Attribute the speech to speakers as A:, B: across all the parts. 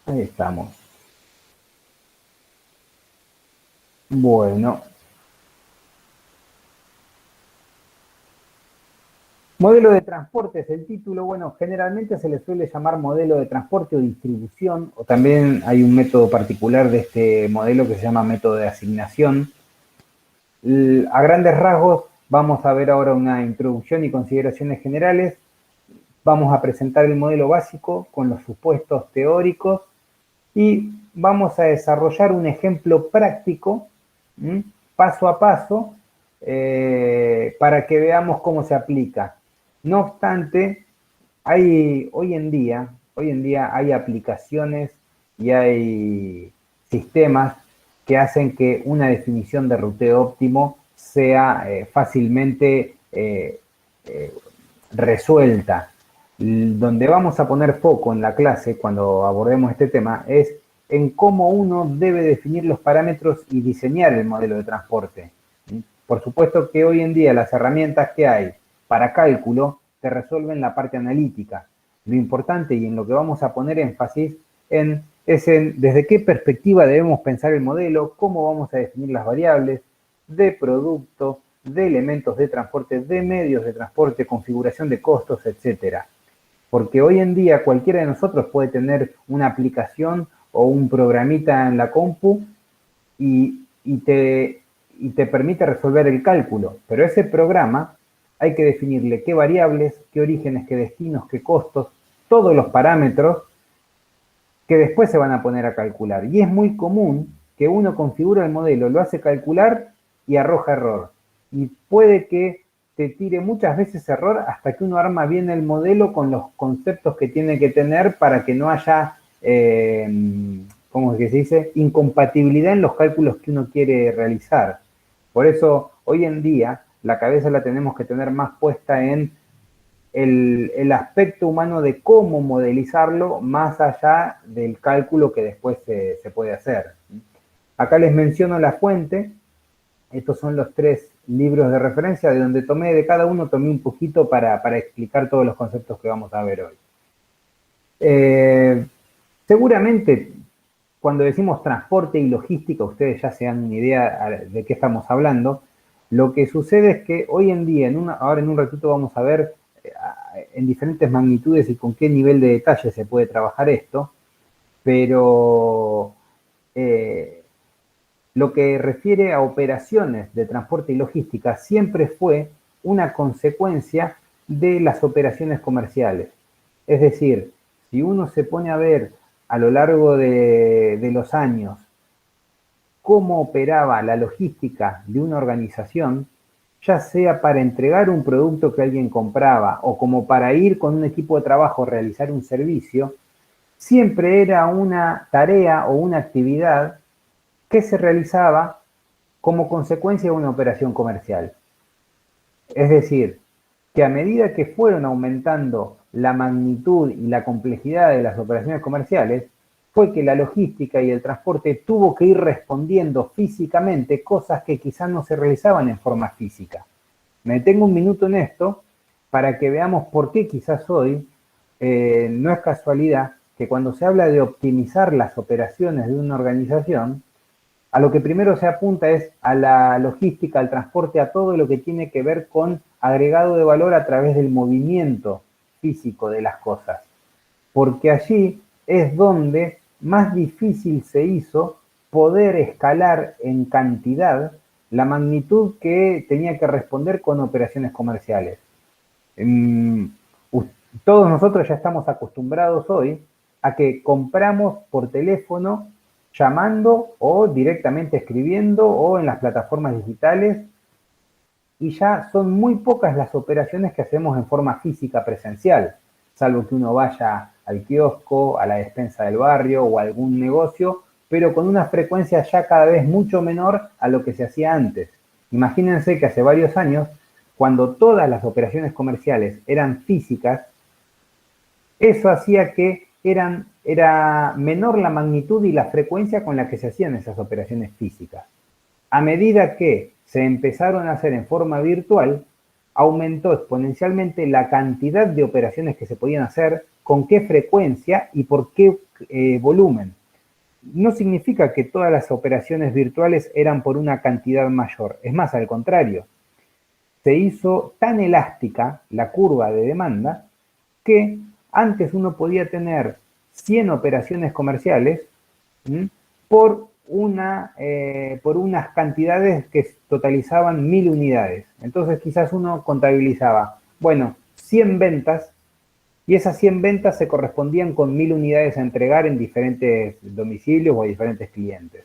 A: Ahí estamos. Bueno, modelo de transporte es el título. Bueno, generalmente se le suele llamar modelo de transporte o distribución, o también hay un método particular de este modelo que se llama método de asignación. A grandes rasgos, vamos a ver ahora una introducción y consideraciones generales. Vamos a presentar el modelo básico con los supuestos teóricos y vamos a desarrollar un ejemplo práctico, paso a paso, para que veamos cómo se aplica. No obstante, hoy en día hay aplicaciones y hay sistemas que hacen que una definición de ruteo óptimo sea fácilmente resuelta. Donde vamos a poner foco en la clase cuando abordemos este tema es en cómo uno debe definir los parámetros y diseñar el modelo de transporte. Por supuesto que hoy en día las herramientas que hay para cálculo te resuelven la parte analítica. Lo importante y en lo que vamos a poner énfasis es en desde qué perspectiva debemos pensar el modelo, cómo vamos a definir las variables de producto, de elementos de transporte, de medios de transporte, configuración de costos, etcétera. Porque hoy en día cualquiera de nosotros puede tener una aplicación o un programita en la compu y te permite resolver el cálculo, pero ese programa hay que definirle qué variables, qué orígenes, qué destinos, qué costos, todos los parámetros que después se van a poner a calcular. Y es muy común que uno configura el modelo, lo hace calcular y arroja error. Y puede que te tire muchas veces error hasta que uno arma bien el modelo con los conceptos que tiene que tener para que no haya, ¿cómo es que se dice? Incompatibilidad en los cálculos que uno quiere realizar. Por eso, hoy en día, la cabeza la tenemos que tener más puesta en el aspecto humano de cómo modelizarlo más allá del cálculo que después se puede hacer. Acá les menciono la fuente. Estos son los 3 libros de referencia de donde tomé de cada uno, tomé un poquito para explicar todos los conceptos que vamos a ver hoy. Seguramente cuando decimos transporte y logística, ustedes ya se dan una idea de qué estamos hablando. Lo que sucede es que hoy en día, ahora en un ratito vamos a ver en diferentes magnitudes y con qué nivel de detalle se puede trabajar esto, pero lo que refiere a operaciones de transporte y logística siempre fue una consecuencia de las operaciones comerciales. Es decir, si uno se pone a ver a lo largo de los años cómo operaba la logística de una organización, ya sea para entregar un producto que alguien compraba o como para ir con un equipo de trabajo a realizar un servicio, siempre era una tarea o una actividad que se realizaba como consecuencia de una operación comercial. Es decir, que a medida que fueron aumentando la magnitud y la complejidad de las operaciones comerciales, fue que la logística y el transporte tuvo que ir respondiendo físicamente cosas que quizás no se realizaban en forma física. Me detengo un minuto en esto para que veamos por qué quizás hoy no es casualidad que cuando se habla de optimizar las operaciones de una organización, a lo que primero se apunta es a la logística, al transporte, a todo lo que tiene que ver con agregado de valor a través del movimiento físico de las cosas. Porque allí es donde más difícil se hizo poder escalar en cantidad la magnitud que tenía que responder con operaciones comerciales. Todos nosotros ya estamos acostumbrados hoy a que compramos por teléfono llamando o directamente escribiendo o en las plataformas digitales y ya son muy pocas las operaciones que hacemos en forma física presencial, salvo que uno vaya al kiosco, a la despensa del barrio o a algún negocio, pero con una frecuencia ya cada vez mucho menor a lo que se hacía antes. Imagínense que hace varios años, cuando todas las operaciones comerciales eran físicas, eso hacía que era menor la magnitud y la frecuencia con la que se hacían esas operaciones físicas. A medida que se empezaron a hacer en forma virtual, aumentó exponencialmente la cantidad de operaciones que se podían hacer, con qué frecuencia y por qué volumen. No significa que todas las operaciones virtuales eran por una cantidad mayor. Es más, al contrario. Se hizo tan elástica la curva de demanda que antes uno podía tener 100 operaciones comerciales por unas cantidades que totalizaban 1000 unidades. Entonces quizás uno contabilizaba, bueno, 100 ventas, y esas 100 ventas se correspondían con 1000 unidades a entregar en diferentes domicilios o a diferentes clientes.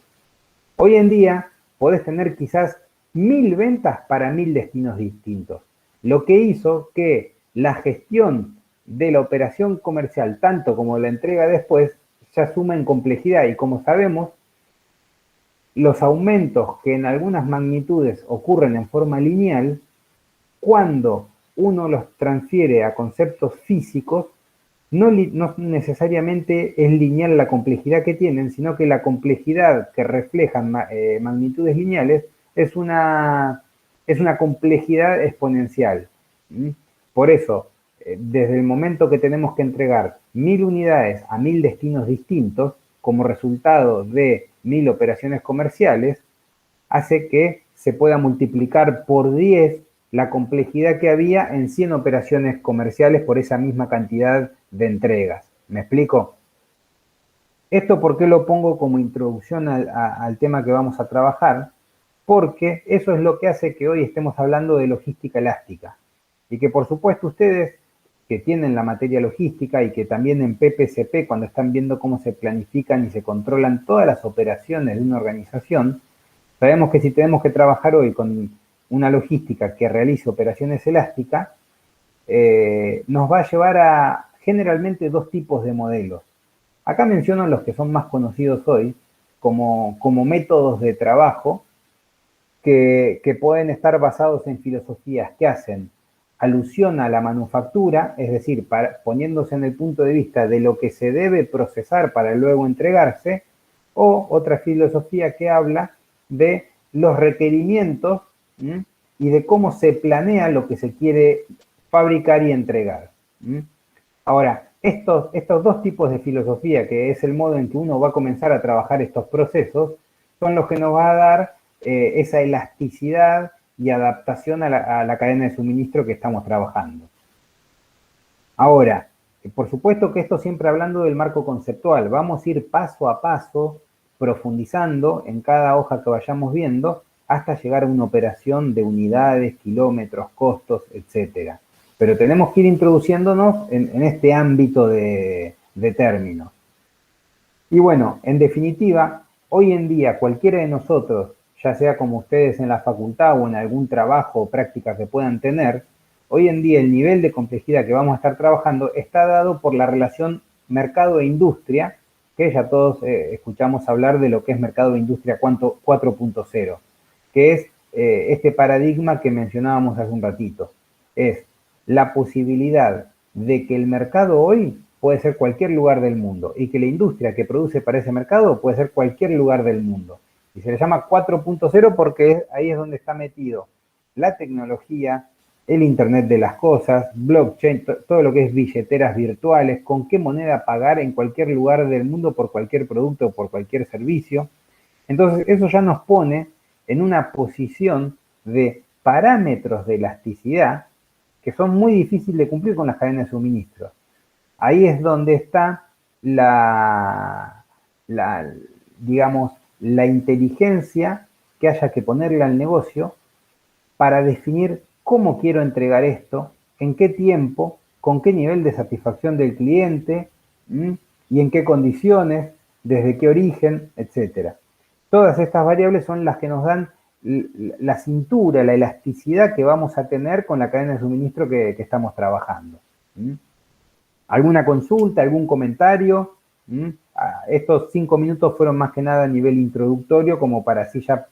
A: Hoy en día podés tener quizás 1000 ventas para 1000 destinos distintos, lo que hizo que la gestión de la operación comercial, tanto como la entrega después, ya suma en complejidad, y como sabemos, los aumentos que en algunas magnitudes ocurren en forma lineal, cuando uno los transfiere a conceptos físicos, no necesariamente es lineal la complejidad que tienen, sino que la complejidad que reflejan magnitudes lineales es una complejidad exponencial. Por eso, desde el momento que tenemos que entregar 1000 unidades a 1000 destinos distintos, como resultado de 1000 operaciones comerciales, hace que se pueda multiplicar por 10 la complejidad que había en 100 operaciones comerciales por esa misma cantidad de entregas. ¿Me explico? ¿Esto por qué lo pongo como introducción al tema que vamos a trabajar? Porque eso es lo que hace que hoy estemos hablando de logística elástica. Y que por supuesto ustedes que tienen la materia logística y que también en PPCP, cuando están viendo cómo se planifican y se controlan todas las operaciones de una organización, sabemos que si tenemos que trabajar hoy con una logística que realice operaciones elásticas, nos va a llevar a generalmente dos tipos de modelos. Acá menciono los que son más conocidos hoy como métodos de trabajo que pueden estar basados en filosofías que hacen alusión a la manufactura, es decir, poniéndose en el punto de vista de lo que se debe procesar para luego entregarse, o otra filosofía que habla de los requerimientos y de cómo se planea lo que se quiere fabricar y entregar. Ahora, estos dos tipos de filosofía, que es el modo en que uno va a comenzar a trabajar estos procesos, son los que nos va a dar esa elasticidad y adaptación a la cadena de suministro que estamos trabajando. Ahora, por supuesto que esto siempre hablando del marco conceptual, vamos a ir paso a paso profundizando en cada hoja que vayamos viendo hasta llegar a una operación de unidades, kilómetros, costos, etcétera. Pero tenemos que ir introduciéndonos en este ámbito de términos. Y bueno, en definitiva, hoy en día cualquiera de nosotros, ya sea como ustedes en la facultad o en algún trabajo o práctica que puedan tener, hoy en día el nivel de complejidad que vamos a estar trabajando está dado por la relación mercado e industria, que ya todos escuchamos hablar de lo que es mercado e industria 4.0, que es este paradigma que mencionábamos hace un ratito. Es la posibilidad de que el mercado hoy puede ser cualquier lugar del mundo y que la industria que produce para ese mercado puede ser cualquier lugar del mundo. Y se le llama 4.0 porque ahí es donde está metido la tecnología, el Internet de las cosas, blockchain, todo lo que es billeteras virtuales, con qué moneda pagar en cualquier lugar del mundo por cualquier producto o por cualquier servicio. Entonces eso ya nos pone en una posición de parámetros de elasticidad que son muy difíciles de cumplir con las cadenas de suministro. Ahí es donde está digamos, la inteligencia que haya que ponerle al negocio para definir cómo quiero entregar esto, en qué tiempo, con qué nivel de satisfacción del cliente y en qué condiciones, desde qué origen, etcétera. Todas estas variables son las que nos dan la cintura, la elasticidad que vamos a tener con la cadena de suministro que estamos trabajando. ¿Alguna consulta, algún comentario? Estos 5 minutos fueron más que nada a nivel introductorio, como para así ya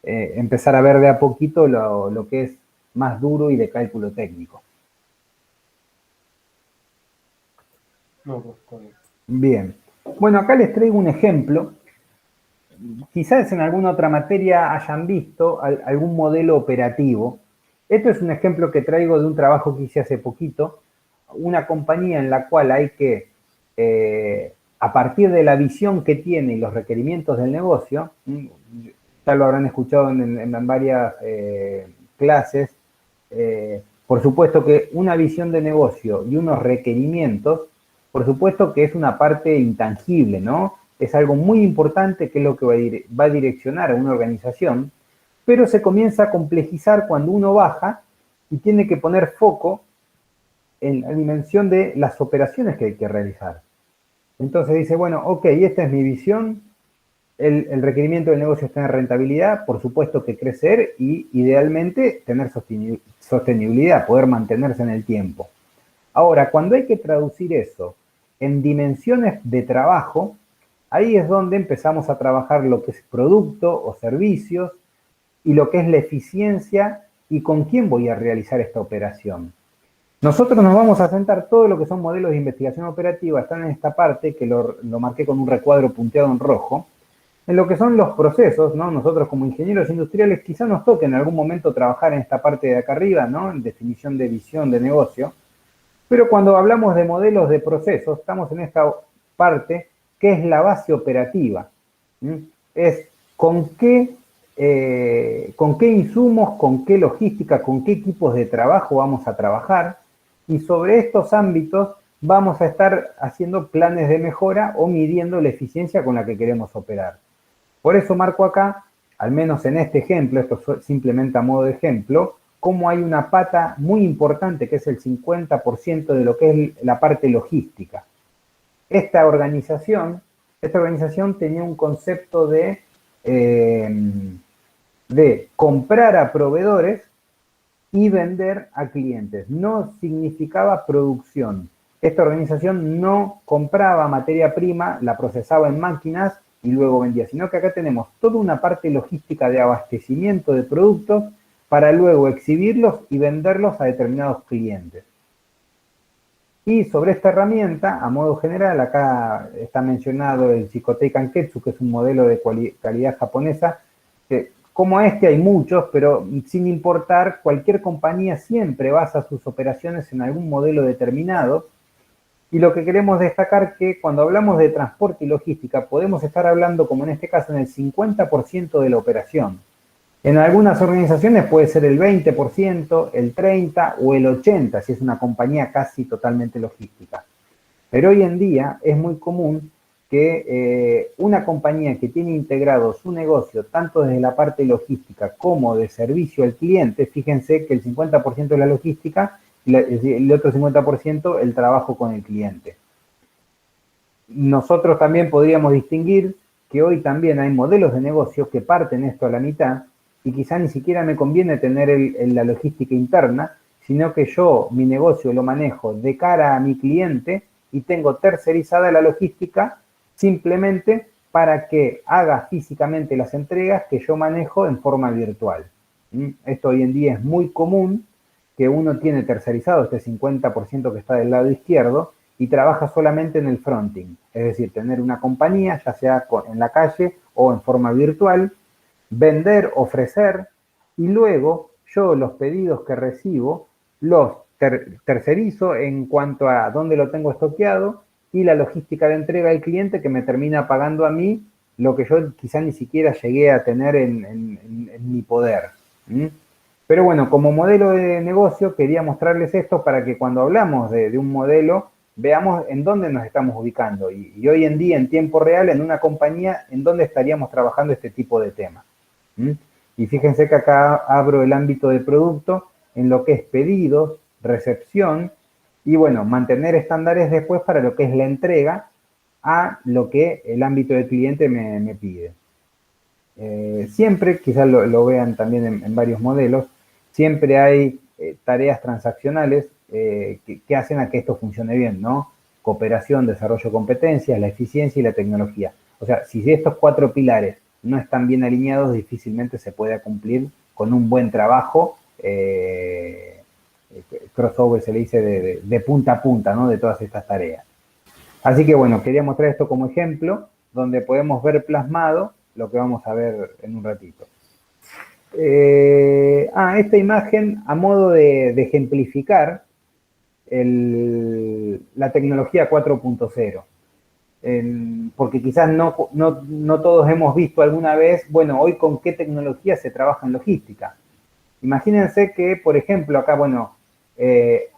A: empezar a ver de a poquito lo que es más duro y de cálculo técnico.
B: No, pues, correcto.
A: Bien. Bueno, acá les traigo un ejemplo. Quizás en alguna otra materia hayan visto algún modelo operativo. Esto es un ejemplo que traigo de un trabajo que hice hace poquito, una compañía en la cual hay que a partir de la visión que tiene y los requerimientos del negocio, ya lo habrán escuchado en varias clases, por supuesto que una visión de negocio y unos requerimientos, por supuesto que es una parte intangible, ¿no? Es algo muy importante que es lo que va a direccionar a una organización, pero se comienza a complejizar cuando uno baja y tiene que poner foco en la dimensión de las operaciones que hay que realizar. Entonces dice, bueno, ok, esta es mi visión, el requerimiento del negocio es tener rentabilidad, por supuesto que crecer y idealmente tener sostenibilidad, poder mantenerse en el tiempo. Ahora, cuando hay que traducir eso en dimensiones de trabajo, ahí es donde empezamos a trabajar lo que es producto o servicios y lo que es la eficiencia y con quién voy a realizar esta operación. Nosotros nos vamos a sentar, todo lo que son modelos de investigación operativa, están en esta parte que lo marqué con un recuadro punteado en rojo, en lo que son los procesos, ¿no? Nosotros como ingenieros industriales quizá nos toque en algún momento trabajar en esta parte de acá arriba, ¿no? En definición de visión de negocio, pero cuando hablamos de modelos de procesos, estamos en esta parte que es la base operativa. Es con qué insumos, con qué logística, con qué equipos de trabajo vamos a trabajar, y sobre estos ámbitos vamos a estar haciendo planes de mejora o midiendo la eficiencia con la que queremos operar. Por eso marco acá, al menos en este ejemplo, esto es simplemente a modo de ejemplo, cómo hay una pata muy importante que es el 50% de lo que es la parte logística. Esta organización tenía un concepto de comprar a proveedores y vender a clientes. No significaba producción. Esta organización no compraba materia prima, la procesaba en máquinas y luego vendía, sino que acá tenemos toda una parte logística de abastecimiento de productos para luego exhibirlos y venderlos a determinados clientes. Y sobre esta herramienta, a modo general, acá está mencionado el Chikotei Kanketsu, que es un modelo de calidad japonesa, que como este hay muchos, pero sin importar, cualquier compañía siempre basa sus operaciones en algún modelo determinado. Y lo que queremos destacar es que cuando hablamos de transporte y logística, podemos estar hablando, como en este caso, en el 50% de la operación. En algunas organizaciones puede ser el 20%, el 30% o el 80%, si es una compañía casi totalmente logística. Pero hoy en día es muy común que una compañía que tiene integrado su negocio tanto desde la parte logística como de servicio al cliente, fíjense que el 50% es la logística y el otro 50% el trabajo con el cliente. Nosotros también podríamos distinguir que hoy también hay modelos de negocio que parten esto a la mitad y quizá ni siquiera me conviene tener la logística interna, sino que yo mi negocio lo manejo de cara a mi cliente y tengo tercerizada la logística simplemente para que haga físicamente las entregas que yo manejo en forma virtual. Esto hoy en día es muy común, que uno tiene tercerizado este 50% que está del lado izquierdo y trabaja solamente en el fronting, es decir, tener una compañía, ya sea en la calle o en forma virtual, vender, ofrecer, y luego yo los pedidos que recibo los tercerizo en cuanto a dónde lo tengo estoqueado y la logística de entrega al cliente que me termina pagando a mí lo que yo quizá ni siquiera llegué a tener en mi poder. Pero bueno, como modelo de negocio quería mostrarles esto para que cuando hablamos de un modelo veamos en dónde nos estamos ubicando y hoy en día en tiempo real en una compañía en dónde estaríamos trabajando este tipo de temas. Y fíjense que acá abro el ámbito de producto en lo que es pedidos, recepción y bueno, mantener estándares después para lo que es la entrega a lo que el ámbito del cliente me pide. Siempre, quizás lo vean también en varios modelos, siempre hay tareas transaccionales que hacen a que esto funcione bien, ¿no? Cooperación, desarrollo de competencias, la eficiencia y la tecnología. O sea, si estos 4 pilares no están bien alineados, difícilmente se pueda cumplir con un buen trabajo, crossover se le dice de punta a punta, ¿no? De todas estas tareas. Así que bueno, quería mostrar esto como ejemplo, donde podemos ver plasmado lo que vamos a ver en un ratito. Esta imagen a modo de ejemplificar la tecnología 4.0. porque quizás no todos hemos visto alguna vez, bueno, hoy con qué tecnología se trabaja en logística. Imagínense que, por ejemplo, acá, bueno,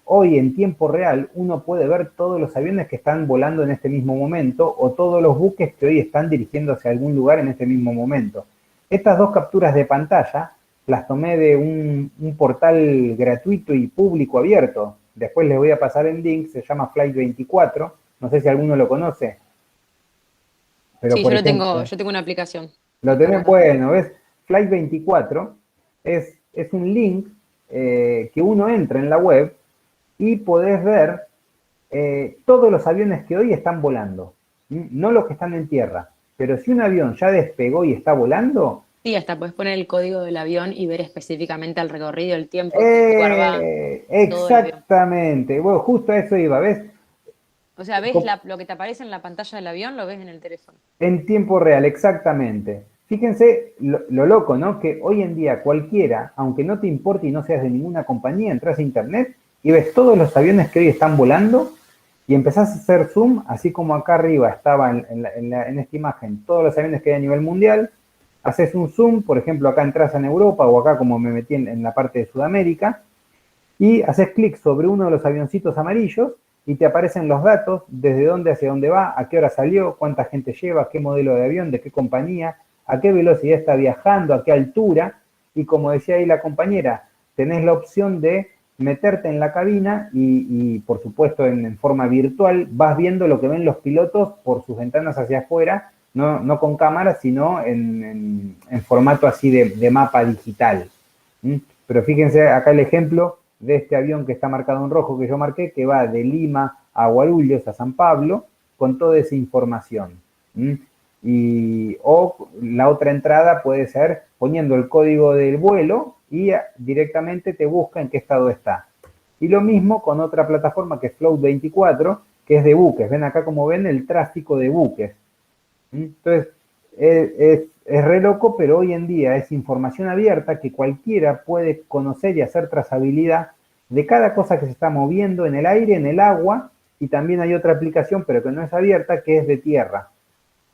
A: hoy en tiempo real uno puede ver todos los aviones que están volando en este mismo momento o todos los buques que hoy están dirigiéndose a algún lugar en este mismo momento. Estas dos capturas de pantalla las tomé de un portal gratuito y público abierto. Después les voy a pasar el link, se llama Flight24, no sé si alguno lo conoce. Pero
C: Sí,
A: por ejemplo,
C: yo tengo una aplicación.
A: lo tenés, bueno, ¿ves? Flight24 es un link que uno entra en la web y podés ver todos los aviones que hoy están volando, no los que están en tierra. Pero si un avión ya despegó y está volando...
C: Sí, hasta puedes poner el código del avión y ver específicamente el recorrido, el tiempo, en qué lugar va todo el avión.
A: Exactamente. Bueno, justo a eso iba, ¿ves?
C: O sea, lo que te aparece en la pantalla del avión, lo ves en el teléfono.
A: En tiempo real, exactamente. Fíjense lo loco, ¿no? Que hoy en día cualquiera, aunque no te importe y no seas de ninguna compañía, entras a internet y ves todos los aviones que hoy están volando y empezás a hacer zoom, así como acá arriba estaba en esta imagen todos los aviones que hay a nivel mundial. Haces un zoom, por ejemplo, acá entras en Europa o acá como me metí en la parte de Sudamérica, y haces clic sobre uno de los avioncitos amarillos y te aparecen los datos, desde dónde hacia dónde va, a qué hora salió, cuánta gente lleva, qué modelo de avión, de qué compañía, a qué velocidad está viajando, a qué altura, y como decía ahí la compañera, tenés la opción de meterte en la cabina y por supuesto en forma virtual vas viendo lo que ven los pilotos por sus ventanas hacia afuera, no con cámara, sino en formato así de mapa digital. Pero fíjense acá el ejemplo de este avión que está marcado en rojo que yo marqué, que va de Lima a Guarulhos, a San Pablo, con toda esa información. O la otra entrada puede ser poniendo el código del vuelo y directamente te busca en qué estado está. Y lo mismo con otra plataforma que es Float24, que es de buques. Ven acá como ven el tráfico de buques. Entonces, es re loco, pero hoy en día es información abierta que cualquiera puede conocer y hacer trazabilidad de cada cosa que se está moviendo en el aire, en el agua, y también hay otra aplicación, pero que no es abierta, que es de tierra,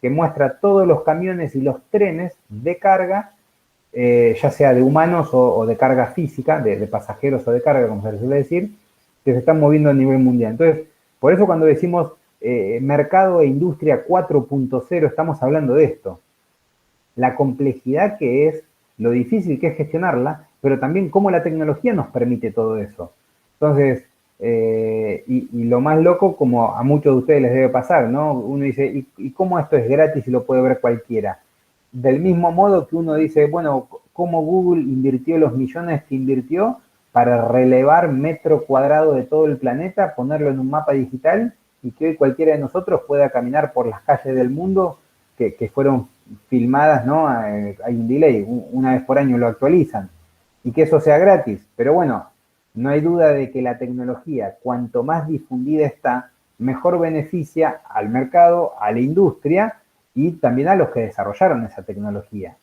A: que muestra todos los camiones y los trenes de carga, ya sea de humanos o de carga física, de pasajeros o de carga, como se les suele decir, que se están moviendo a nivel mundial. Entonces, por eso cuando decimos mercado e industria 4.0, estamos hablando de esto. La complejidad que es, lo difícil que es gestionarla, pero también cómo la tecnología nos permite todo eso. Entonces, y lo más loco, como a muchos de ustedes les debe pasar, ¿no? Uno dice, ¿y cómo esto es gratis y lo puede ver cualquiera? Del mismo modo que uno dice, bueno, ¿cómo Google invirtió los millones que invirtió para relevar metro cuadrado de todo el planeta, ponerlo en un mapa digital y que hoy cualquiera de nosotros pueda caminar por las calles del mundo que fueron filmadas, ¿no? Hay un delay, una vez por año lo actualizan, y que eso sea gratis. Pero bueno, no hay duda de que la tecnología, cuanto más difundida está, mejor beneficia al mercado, a la industria y también a los que desarrollaron esa tecnología.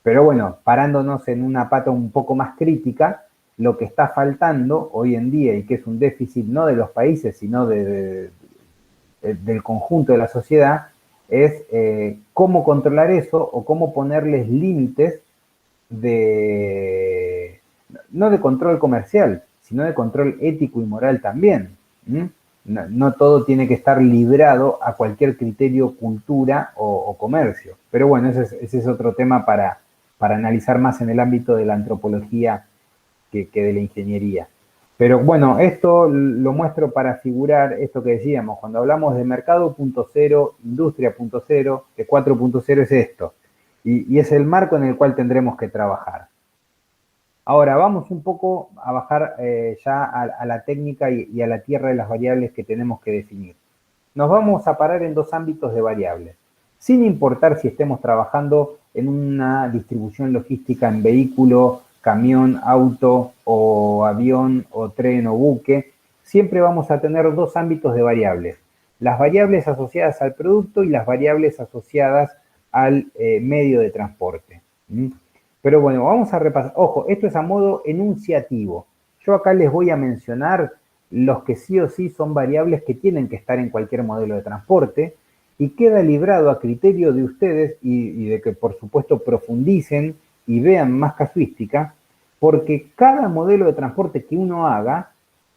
A: Pero bueno, parándonos en una pata un poco más crítica, lo que está faltando hoy en día y que es un déficit no de los países, sino del conjunto de la sociedad, es cómo controlar eso o cómo ponerles límites no de control comercial, sino de control ético y moral también. No todo tiene que estar librado a cualquier criterio, cultura o comercio. Pero bueno, ese es otro tema para analizar más en el ámbito de la antropología que de la ingeniería. Pero bueno, esto lo muestro para figurar esto que decíamos, cuando hablamos de mercado 0.0, industria 0.0, de 4.0 es esto, y es el marco en el cual tendremos que trabajar. Ahora vamos un poco a bajar ya a la técnica y a la tierra de las variables que tenemos que definir. Nos vamos a parar en dos ámbitos de variables, sin importar si estemos trabajando en una distribución logística en vehículo, camión, auto o avión o tren o buque, siempre vamos a tener dos ámbitos de variables. Las variables asociadas al producto y las variables asociadas al medio de transporte. Pero bueno, vamos a repasar. Ojo, esto es a modo enunciativo. Yo acá les voy a mencionar los que sí o sí son variables que tienen que estar en cualquier modelo de transporte y queda librado a criterio de ustedes y de que por supuesto profundicen y vean más casuística, porque cada modelo de transporte que uno haga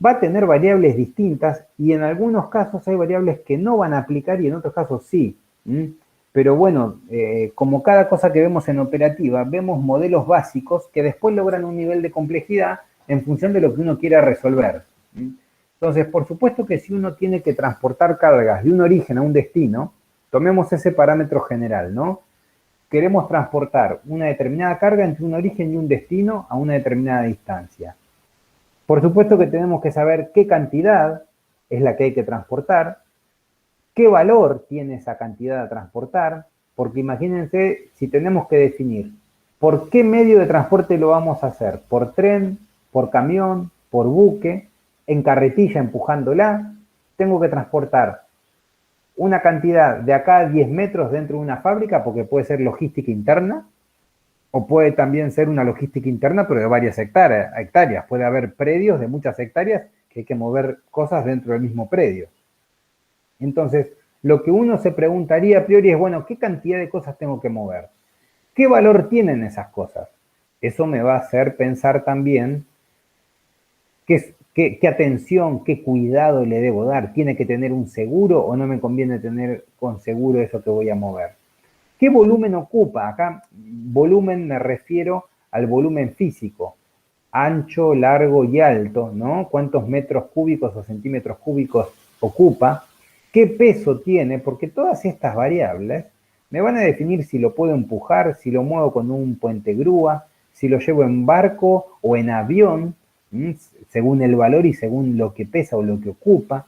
A: va a tener variables distintas y en algunos casos hay variables que no van a aplicar y en otros casos sí. Pero bueno, como cada cosa que vemos en operativa, vemos modelos básicos que después logran un nivel de complejidad en función de lo que uno quiera resolver. Entonces, por supuesto que si uno tiene que transportar cargas de un origen a un destino, tomemos ese parámetro general, ¿no? Queremos transportar una determinada carga entre un origen y un destino a una determinada distancia. Por supuesto que tenemos que saber qué cantidad es la que hay que transportar, qué valor tiene esa cantidad a transportar, porque imagínense si tenemos que definir por qué medio de transporte lo vamos a hacer, por tren, por camión, por buque, en carretilla empujándola, tengo que transportar una cantidad de acá a 10 metros dentro de una fábrica, porque puede ser logística interna, o puede también ser una logística interna, pero de varias hectáreas. Puede haber predios de muchas hectáreas que hay que mover cosas dentro del mismo predio. Entonces, lo que uno se preguntaría a priori es, bueno, ¿qué cantidad de cosas tengo que mover? ¿Qué valor tienen esas cosas? Eso me va a hacer pensar también qué atención, qué cuidado le debo dar. ¿Tiene que tener un seguro o no me conviene tener con seguro eso que voy a mover? ¿Qué volumen ocupa? Acá, volumen me refiero al volumen físico, ancho, largo y alto, ¿no? ¿Cuántos metros cúbicos o centímetros cúbicos ocupa? ¿Qué peso tiene? Porque todas estas variables me van a definir si lo puedo empujar, si lo muevo con un puente grúa, si lo llevo en barco o en avión, según el valor y según lo que pesa o lo que ocupa.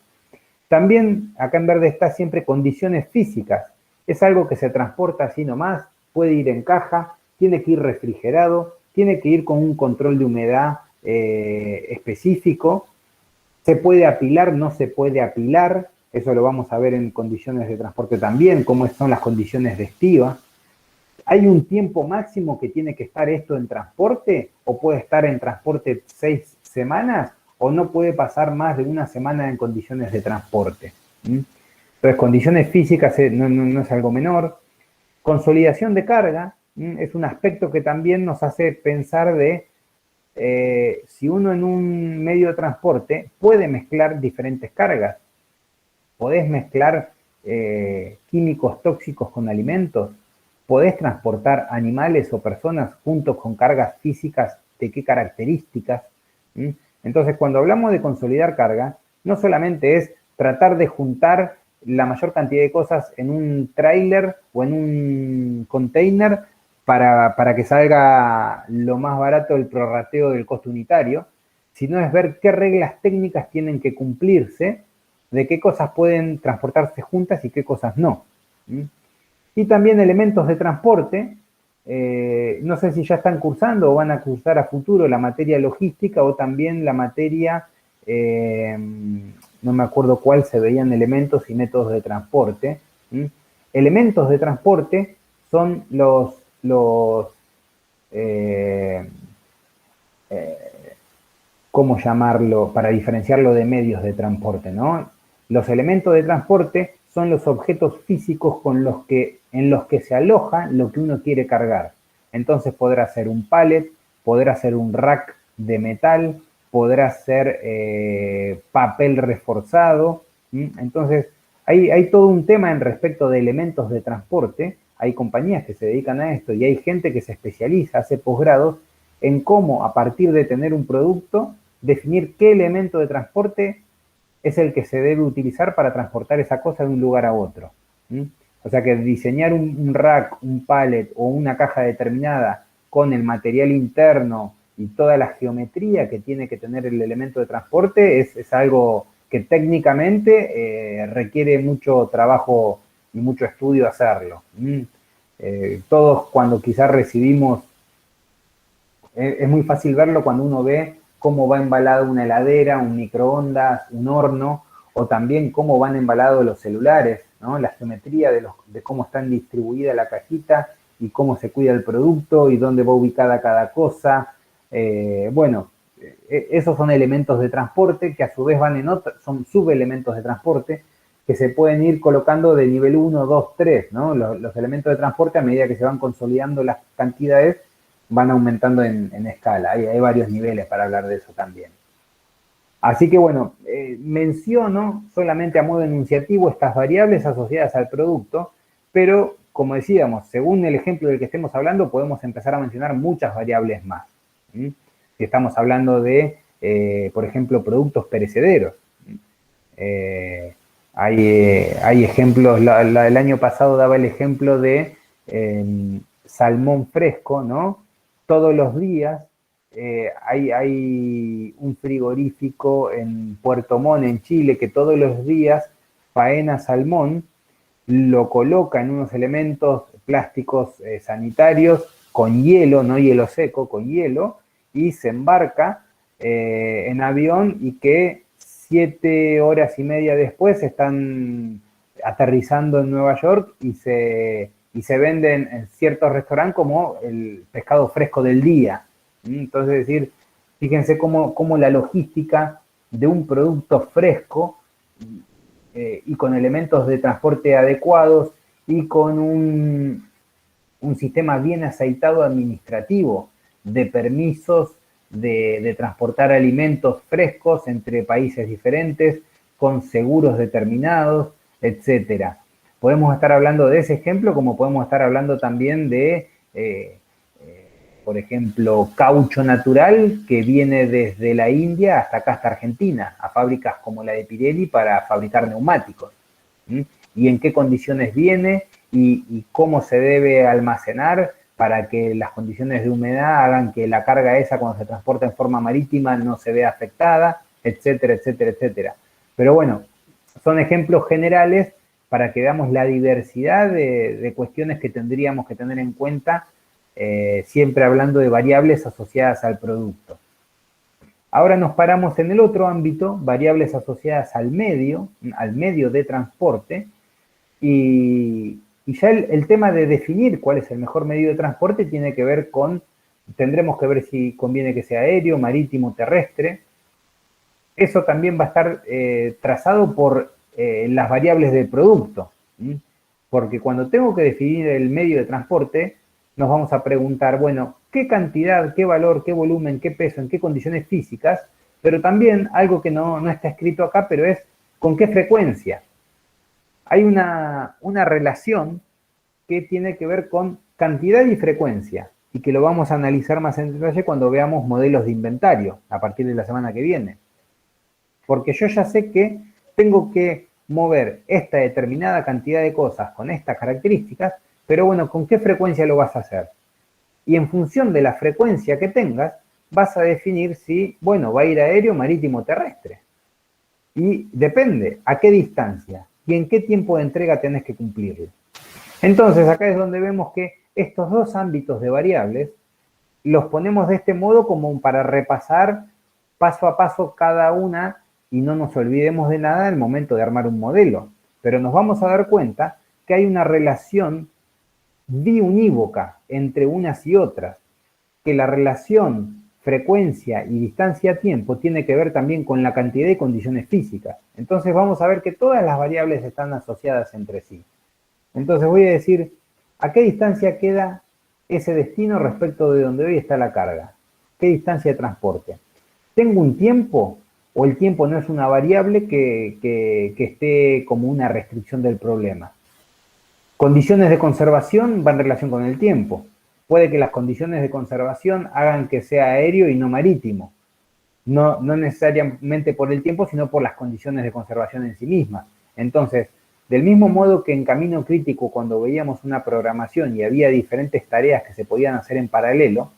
A: También acá en verde está siempre condiciones físicas. Es algo que se transporta así nomás, puede ir en caja, tiene que ir refrigerado, tiene que ir con un control de humedad específico, se puede apilar, no se puede apilar, eso lo vamos a ver en condiciones de transporte también, cómo son las condiciones de estiva. ¿Hay un tiempo máximo que tiene que estar esto en transporte? ¿O puede estar en transporte 6 semanas? ¿O no puede pasar más de una semana en condiciones de transporte? Entonces, condiciones físicas no es algo menor. Consolidación de carga es un aspecto que también nos hace pensar de si uno en un medio de transporte puede mezclar diferentes cargas. Podés mezclar químicos tóxicos con alimentos. Podés transportar animales o personas juntos con cargas físicas de qué características. Entonces, cuando hablamos de consolidar carga, no solamente es tratar de juntar la mayor cantidad de cosas en un tráiler o en un container para que salga lo más barato el prorrateo del costo unitario, sino es ver qué reglas técnicas tienen que cumplirse, de qué cosas pueden transportarse juntas y qué cosas no. Y también elementos de transporte, no sé si ya están cursando o van a cursar a futuro la materia logística o también la materia, no me acuerdo cuál, se veían elementos y métodos de transporte. Elementos de transporte son ¿cómo llamarlo? Para diferenciarlo de medios de transporte, ¿no? Los elementos de transporte son los objetos físicos en los que se aloja lo que uno quiere cargar. Entonces podrá ser un pallet, podrá ser un rack de metal, podrá ser papel reforzado. Entonces hay todo un tema en respecto de elementos de transporte. Hay compañías que se dedican a esto y hay gente que se especializa, hace posgrados en cómo, a partir de tener un producto, definir qué elemento de transporte es el que se debe utilizar para transportar esa cosa de un lugar a otro. O sea que diseñar un rack, un pallet o una caja determinada con el material interno y toda la geometría que tiene que tener el elemento de transporte es algo que técnicamente requiere mucho trabajo y mucho estudio hacerlo. Todos cuando quizás recibimos, es muy fácil verlo cuando uno ve cómo va embalado una heladera, un microondas, un horno, o también cómo van embalados los celulares, ¿no? La geometría de cómo están distribuida la cajita y cómo se cuida el producto y dónde va ubicada cada cosa. Bueno, esos son elementos de transporte que a su vez son subelementos de transporte, que se pueden ir colocando de nivel 1, 2, 3, ¿no? Los elementos de transporte, a medida que se van consolidando las cantidades, van aumentando en escala. Hay varios niveles para hablar de eso también. Así que bueno, menciono solamente a modo enunciativo estas variables asociadas al producto, pero como decíamos, según el ejemplo del que estemos hablando, podemos empezar a mencionar muchas variables más. Si estamos hablando de, por ejemplo, productos perecederos. Hay ejemplos, el año pasado daba el ejemplo de salmón fresco, ¿no? Todos los días hay un frigorífico en Puerto Montt, en Chile, que todos los días faena salmón, lo coloca en unos elementos plásticos sanitarios con hielo, no hielo seco, con hielo, y se embarca en avión y que 7 horas y media después están aterrizando en Nueva York y se venden en ciertos restaurantes como el pescado fresco del día. Entonces, es decir, fíjense cómo la logística de un producto fresco y con elementos de transporte adecuados y con un sistema bien aceitado administrativo de permisos de transportar alimentos frescos entre países diferentes, con seguros determinados, etcétera. Podemos estar hablando de ese ejemplo, como podemos estar hablando también de, por ejemplo, caucho natural que viene desde la India hasta acá, hasta Argentina, a fábricas como la de Pirelli para fabricar neumáticos. Y en qué condiciones viene y cómo se debe almacenar para que las condiciones de humedad hagan que la carga esa cuando se transporta en forma marítima no se vea afectada, etcétera, etcétera, etcétera. Pero bueno, son ejemplos generales para que veamos la diversidad de cuestiones que tendríamos que tener en cuenta, siempre hablando de variables asociadas al producto. Ahora nos paramos en el otro ámbito, variables asociadas al medio de transporte, y ya el tema de definir cuál es el mejor medio de transporte tiene que ver con, tendremos que ver si conviene que sea aéreo, marítimo, terrestre. Eso también va a estar trazado por las variables del producto, porque cuando tengo que definir el medio de transporte, nos vamos a preguntar, bueno, qué cantidad, qué valor, qué volumen, qué peso, en qué condiciones físicas, pero también algo que no está escrito acá, pero es con qué frecuencia. Hay una relación que tiene que ver con cantidad y frecuencia, y que lo vamos a analizar más en detalle cuando veamos modelos de inventario, a partir de la semana que viene. Porque yo ya sé que tengo que mover esta determinada cantidad de cosas con estas características, pero bueno, ¿con qué frecuencia lo vas a hacer? Y en función de la frecuencia que tengas, vas a definir si, bueno, va a ir aéreo, marítimo, terrestre. Y depende a qué distancia y en qué tiempo de entrega tenés que cumplirlo. Entonces, acá es donde vemos que estos dos ámbitos de variables los ponemos de este modo como para repasar paso a paso cada una y no nos olvidemos de nada en el momento de armar un modelo. Pero nos vamos a dar cuenta que hay una relación biunívoca entre unas y otras, que la relación frecuencia y distancia-tiempo tiene que ver también con la cantidad y condiciones físicas. Entonces vamos a ver que todas las variables están asociadas entre sí. Entonces voy a decir, ¿a qué distancia queda ese destino respecto de donde hoy está la carga? ¿Qué distancia de transporte? ¿Tengo un tiempo o el tiempo no es una variable que esté como una restricción del problema? Condiciones de conservación van en relación con el tiempo. Puede que las condiciones de conservación hagan que sea aéreo y no marítimo. No necesariamente por el tiempo, sino por las condiciones de conservación en sí mismas. Entonces, del mismo modo que en camino crítico, cuando veíamos una programación y había diferentes tareas que se podían hacer en paralelo,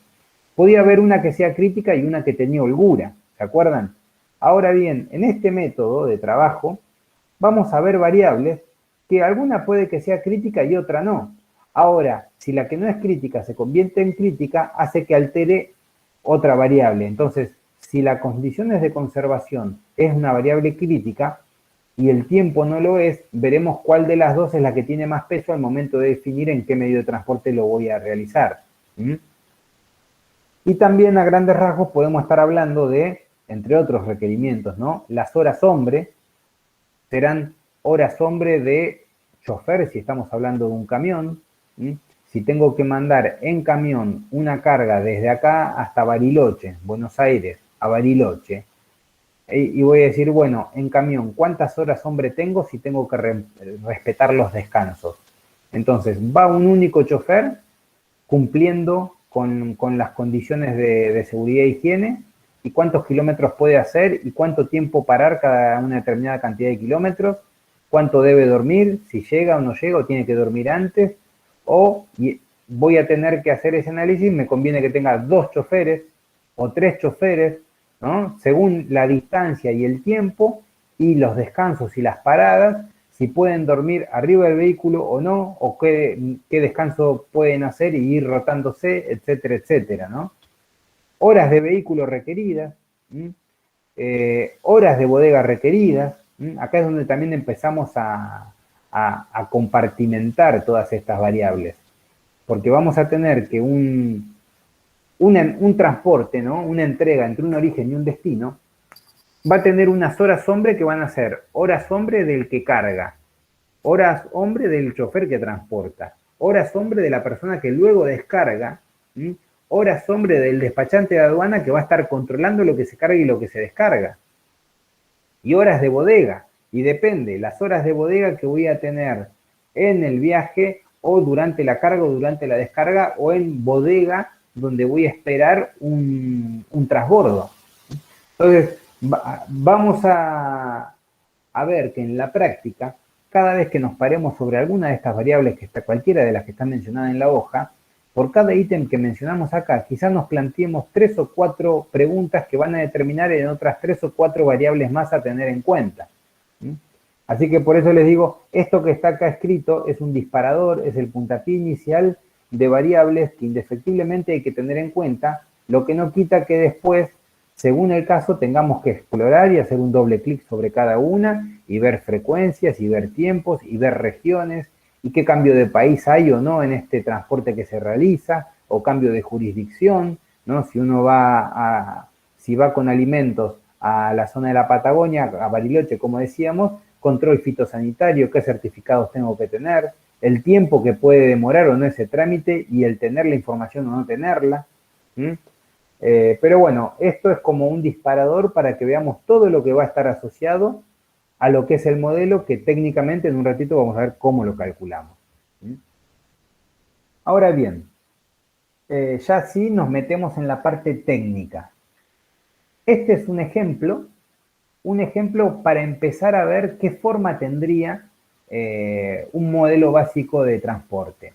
A: podía haber una que sea crítica y una que tenía holgura. ¿Se acuerdan? Ahora bien, en este método de trabajo, vamos a ver variables que alguna puede que sea crítica y otra no. Ahora, si la que no es crítica se convierte en crítica, hace que altere otra variable. Entonces, si las condiciones de conservación es una variable crítica y el tiempo no lo es, veremos cuál de las dos es la que tiene más peso al momento de definir en qué medio de transporte lo voy a realizar. Y también a grandes rasgos podemos estar hablando de, entre otros requerimientos, ¿no? Las horas hombre serán horas hombre de chofer, si estamos hablando de un camión. Si tengo que mandar en camión una carga desde acá hasta Bariloche, Buenos Aires a Bariloche, y voy a decir, bueno, en camión, ¿cuántas horas hombre tengo si tengo que respetar los descansos? Entonces, va un único chofer cumpliendo con las condiciones de seguridad e higiene, y cuántos kilómetros puede hacer y cuánto tiempo parar cada una determinada cantidad de kilómetros, cuánto debe dormir, si llega o no llega, o tiene que dormir antes, o voy a tener que hacer ese análisis, me conviene que tenga 2 choferes o 3 choferes, ¿no? Según la distancia y el tiempo y los descansos y las paradas, si pueden dormir arriba del vehículo o no, o qué descanso pueden hacer y ir rotándose, etcétera, etcétera, ¿no? Horas de vehículo requeridas, horas de bodega requeridas. Acá es donde también empezamos a compartimentar todas estas variables, porque vamos a tener que un transporte, ¿no? Una entrega entre un origen y un destino, va a tener unas horas hombre que van a ser horas hombre del que carga, horas hombre del chofer que transporta, horas hombre de la persona que luego descarga, horas hombre del despachante de aduana que va a estar controlando lo que se carga y lo que se descarga, y horas de bodega. Y depende, las horas de bodega que voy a tener en el viaje, o durante la carga, o durante la descarga, o en bodega, donde voy a esperar un transbordo. Entonces, vamos a ver que en la práctica, cada vez que nos paremos sobre alguna de estas variables, cualquiera de las que están mencionadas en la hoja, por cada ítem que mencionamos acá, quizás nos planteemos 3 o 4 preguntas que van a determinar en otras 3 o 4 variables más a tener en cuenta. Así que por eso les digo, esto que está acá escrito es un disparador, es el puntapié inicial de variables que indefectiblemente hay que tener en cuenta, lo que no quita que después, según el caso, tengamos que explorar y hacer un doble clic sobre cada una y ver frecuencias y ver tiempos y ver regiones y qué cambio de país hay o no en este transporte que se realiza, o cambio de jurisdicción, ¿no? Si uno si va con alimentos a la zona de la Patagonia, a Bariloche, como decíamos, control fitosanitario, qué certificados tengo que tener, el tiempo que puede demorar o no ese trámite y el tener la información o no tenerla. Pero bueno, esto es como un disparador para que veamos todo lo que va a estar asociado a lo que es el modelo, que técnicamente en un ratito vamos a ver cómo lo calculamos. Ahora bien, ya sí nos metemos en la parte técnica. Este es un ejemplo para empezar a ver qué forma tendría un modelo básico de transporte.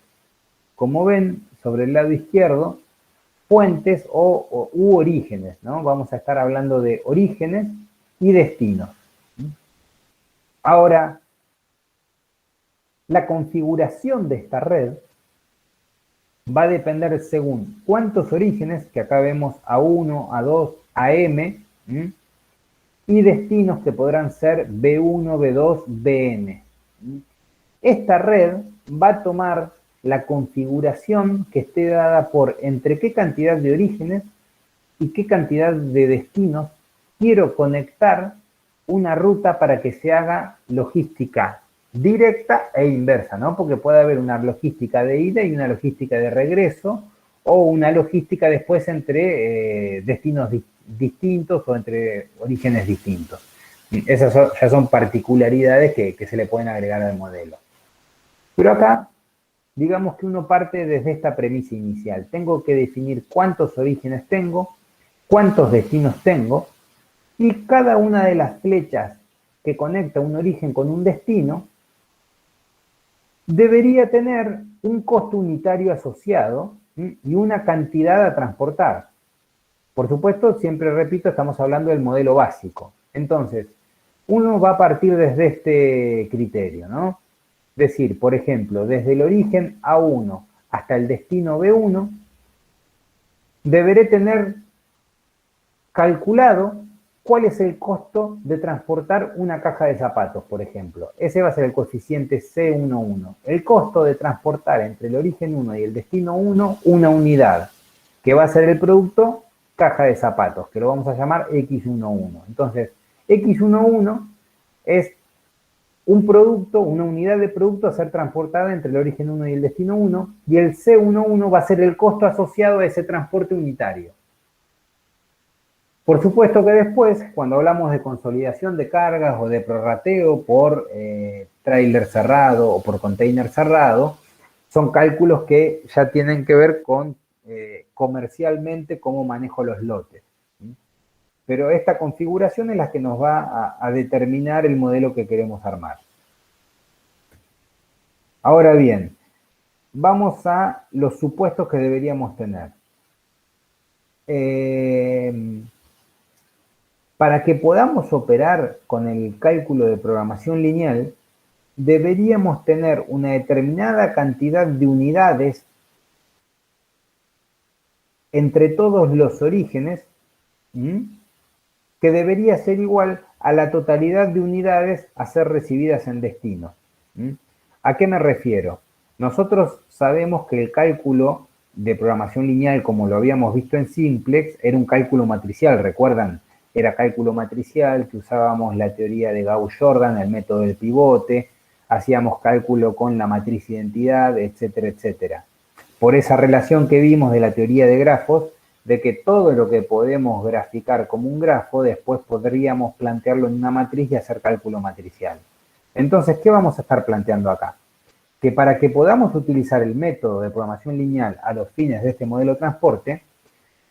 A: Como ven, sobre el lado izquierdo, fuentes u orígenes, ¿no? Vamos a estar hablando de orígenes y destinos. Ahora, la configuración de esta red va a depender según cuántos orígenes, que acá vemos A1, A2, AM, y destinos que podrán ser B1, B2, BN. Esta red va a tomar la configuración que esté dada por entre qué cantidad de orígenes y qué cantidad de destinos quiero conectar una ruta para que se haga logística directa e inversa, ¿no? Porque puede haber una logística de ida y una logística de regreso, o una logística después entre destinos distintos o entre orígenes distintos. Esas ya son particularidades que se le pueden agregar al modelo. Pero acá, digamos que uno parte desde esta premisa inicial. Tengo que definir cuántos orígenes tengo, cuántos destinos tengo, y cada una de las flechas que conecta un origen con un destino debería tener un costo unitario asociado y una cantidad a transportar. Por supuesto, siempre repito, estamos hablando del modelo básico. Entonces, uno va a partir desde este criterio, ¿no? Es decir, por ejemplo, desde el origen A1 hasta el destino B1, deberé tener calculado cuál es el costo de transportar una caja de zapatos, por ejemplo. Ese va a ser el coeficiente C11. El costo de transportar entre el origen 1 y el destino 1 una unidad, que va a ser el producto caja de zapatos, que lo vamos a llamar X11. Entonces, X11 es un producto, una unidad de producto a ser transportada entre el origen 1 y el destino 1, y el C11 va a ser el costo asociado a ese transporte unitario. Por supuesto que después, cuando hablamos de consolidación de cargas o de prorrateo por tráiler cerrado o por container cerrado, son cálculos que ya tienen que ver con comercialmente cómo manejo los lotes. Pero esta configuración es la que nos va a determinar el modelo que queremos armar. Ahora bien, vamos a los supuestos que deberíamos tener. Para que podamos operar con el cálculo de programación lineal, deberíamos tener una determinada cantidad de unidades entre todos los orígenes, que debería ser igual a la totalidad de unidades a ser recibidas en destino. ¿A qué me refiero? Nosotros sabemos que el cálculo de programación lineal, como lo habíamos visto en Simplex, era un cálculo matricial, ¿recuerdan? Era cálculo matricial, que usábamos la teoría de Gauss-Jordan, el método del pivote, hacíamos cálculo con la matriz identidad, etcétera, etcétera. Por esa relación que vimos de la teoría de grafos, de que todo lo que podemos graficar como un grafo, después podríamos plantearlo en una matriz y hacer cálculo matricial. Entonces, ¿qué vamos a estar planteando acá? Que para que podamos utilizar el método de programación lineal a los fines de este modelo de transporte,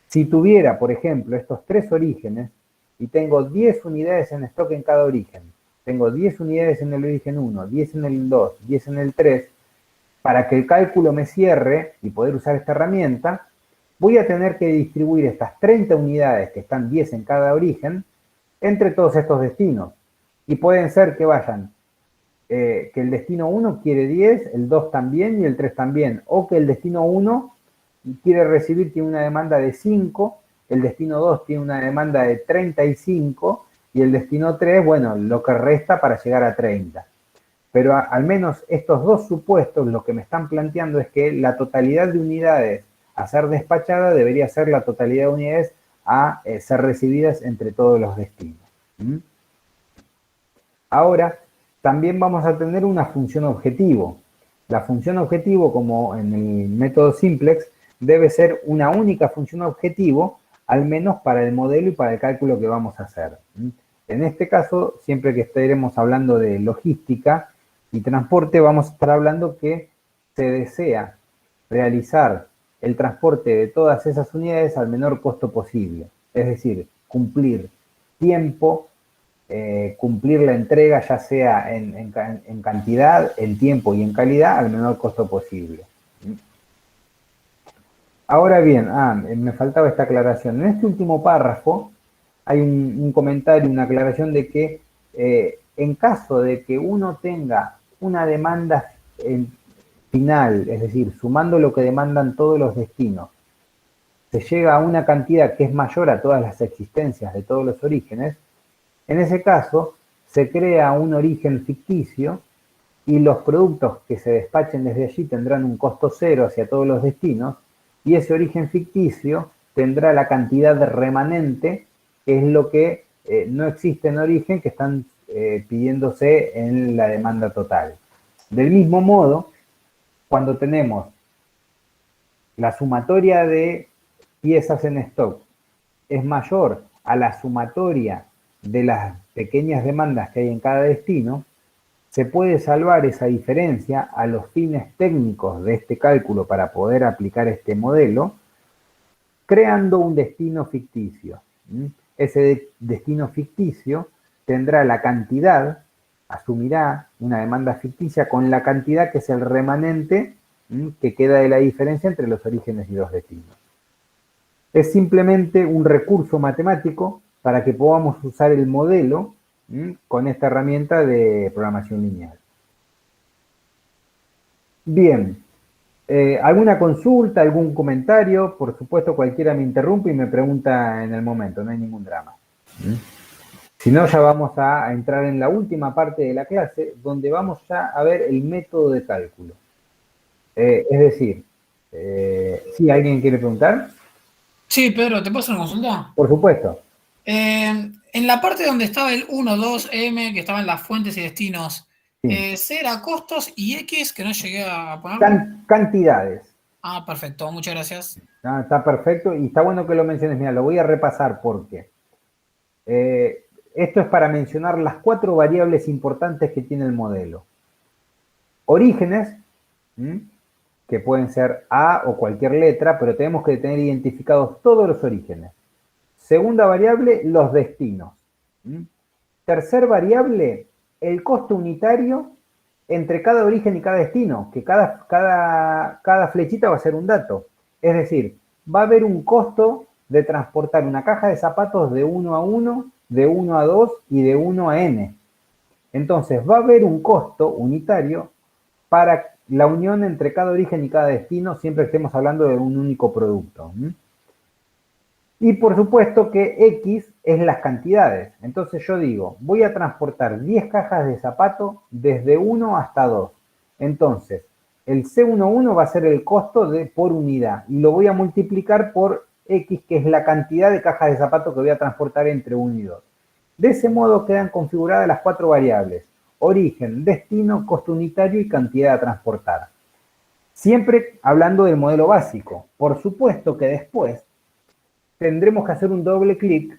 A: si tuviera, por ejemplo, estos tres orígenes, y tengo 10 unidades en stock en cada origen, tengo 10 unidades en el origen 1, 10 en el 2, 10 en el 3, para que el cálculo me cierre y poder usar esta herramienta, voy a tener que distribuir estas 30 unidades, que están 10 en cada origen, entre todos estos destinos. Y pueden ser que vayan, que el destino 1 quiere 10, el 2 también y el 3 también, o que el destino 1 quiere recibir, tiene una demanda de 5, el destino 2 tiene una demanda de 35 y el destino 3, bueno, lo que resta para llegar a 30. Pero al menos estos dos supuestos lo que me están planteando es que la totalidad de unidades a ser despachada debería ser la totalidad de unidades a ser recibidas entre todos los destinos. Ahora, también vamos a tener una función objetivo. La función objetivo, como en el método Simplex, debe ser una única función objetivo, al menos para el modelo y para el cálculo que vamos a hacer. En este caso, siempre que estaremos hablando de logística y transporte, vamos a estar hablando que se desea realizar el transporte de todas esas unidades al menor costo posible. Es decir, cumplir tiempo, cumplir la entrega ya sea en cantidad, en tiempo y en calidad al menor costo posible. Ahora bien, me faltaba esta aclaración. En este último párrafo hay un comentario, una aclaración de que en caso de que uno tenga una demanda final, es decir, sumando lo que demandan todos los destinos, se llega a una cantidad que es mayor a todas las existencias de todos los orígenes, en ese caso se crea un origen ficticio y los productos que se despachen desde allí tendrán un costo cero hacia todos los destinos, y ese origen ficticio tendrá la cantidad de remanente, que es lo que no existe en origen, que están pidiéndose en la demanda total. Del mismo modo, cuando tenemos la sumatoria de piezas en stock es mayor a la sumatoria de las pequeñas demandas que hay en cada destino, se puede salvar esa diferencia a los fines técnicos de este cálculo para poder aplicar este modelo, creando un destino ficticio. Ese destino ficticio tendrá la cantidad, asumirá una demanda ficticia con la cantidad que es el remanente que queda de la diferencia entre los orígenes y los destinos. Es simplemente un recurso matemático para que podamos usar el modelo con esta herramienta de programación lineal. Bien, ¿alguna consulta, algún comentario? Por supuesto, cualquiera me interrumpe y me pregunta en el momento, no hay ningún drama. Si no, ya vamos a entrar en la última parte de la clase, donde vamos ya a ver el método de cálculo. Es decir, ¿sí alguien quiere preguntar?
D: Sí, Pedro, ¿te puedo hacer una consulta?
A: Por supuesto.
D: En la parte donde estaba el 1, 2, M, que estaban las fuentes y destinos,
A: Sí.
D: C era costos y X, que no llegué a ponerlo.
A: Cantidades.
D: Ah, perfecto, muchas gracias.
A: Está perfecto y está bueno que lo menciones. Mira, lo voy a repasar porque esto es para mencionar las 4 variables importantes que tiene el modelo. Orígenes, que pueden ser A o cualquier letra, pero tenemos que tener identificados todos los orígenes. Segunda variable, los destinos. Tercer variable, el costo unitario entre cada origen y cada destino, que cada flechita va a ser un dato. Es decir, va a haber un costo de transportar una caja de zapatos de 1 a 1, de 1 a 2 y de 1 a n. Entonces, va a haber un costo unitario para la unión entre cada origen y cada destino, siempre estemos hablando de un único producto. Y por supuesto que X es las cantidades. Entonces yo digo, voy a transportar 10 cajas de zapato desde 1 hasta 2. Entonces, el C11 va a ser el costo por unidad y lo voy a multiplicar por X, que es la cantidad de cajas de zapato que voy a transportar entre 1 y 2. De ese modo quedan configuradas las 4 variables: origen, destino, costo unitario y cantidad a transportar. Siempre hablando del modelo básico. Por supuesto que después tendremos que hacer un doble clic.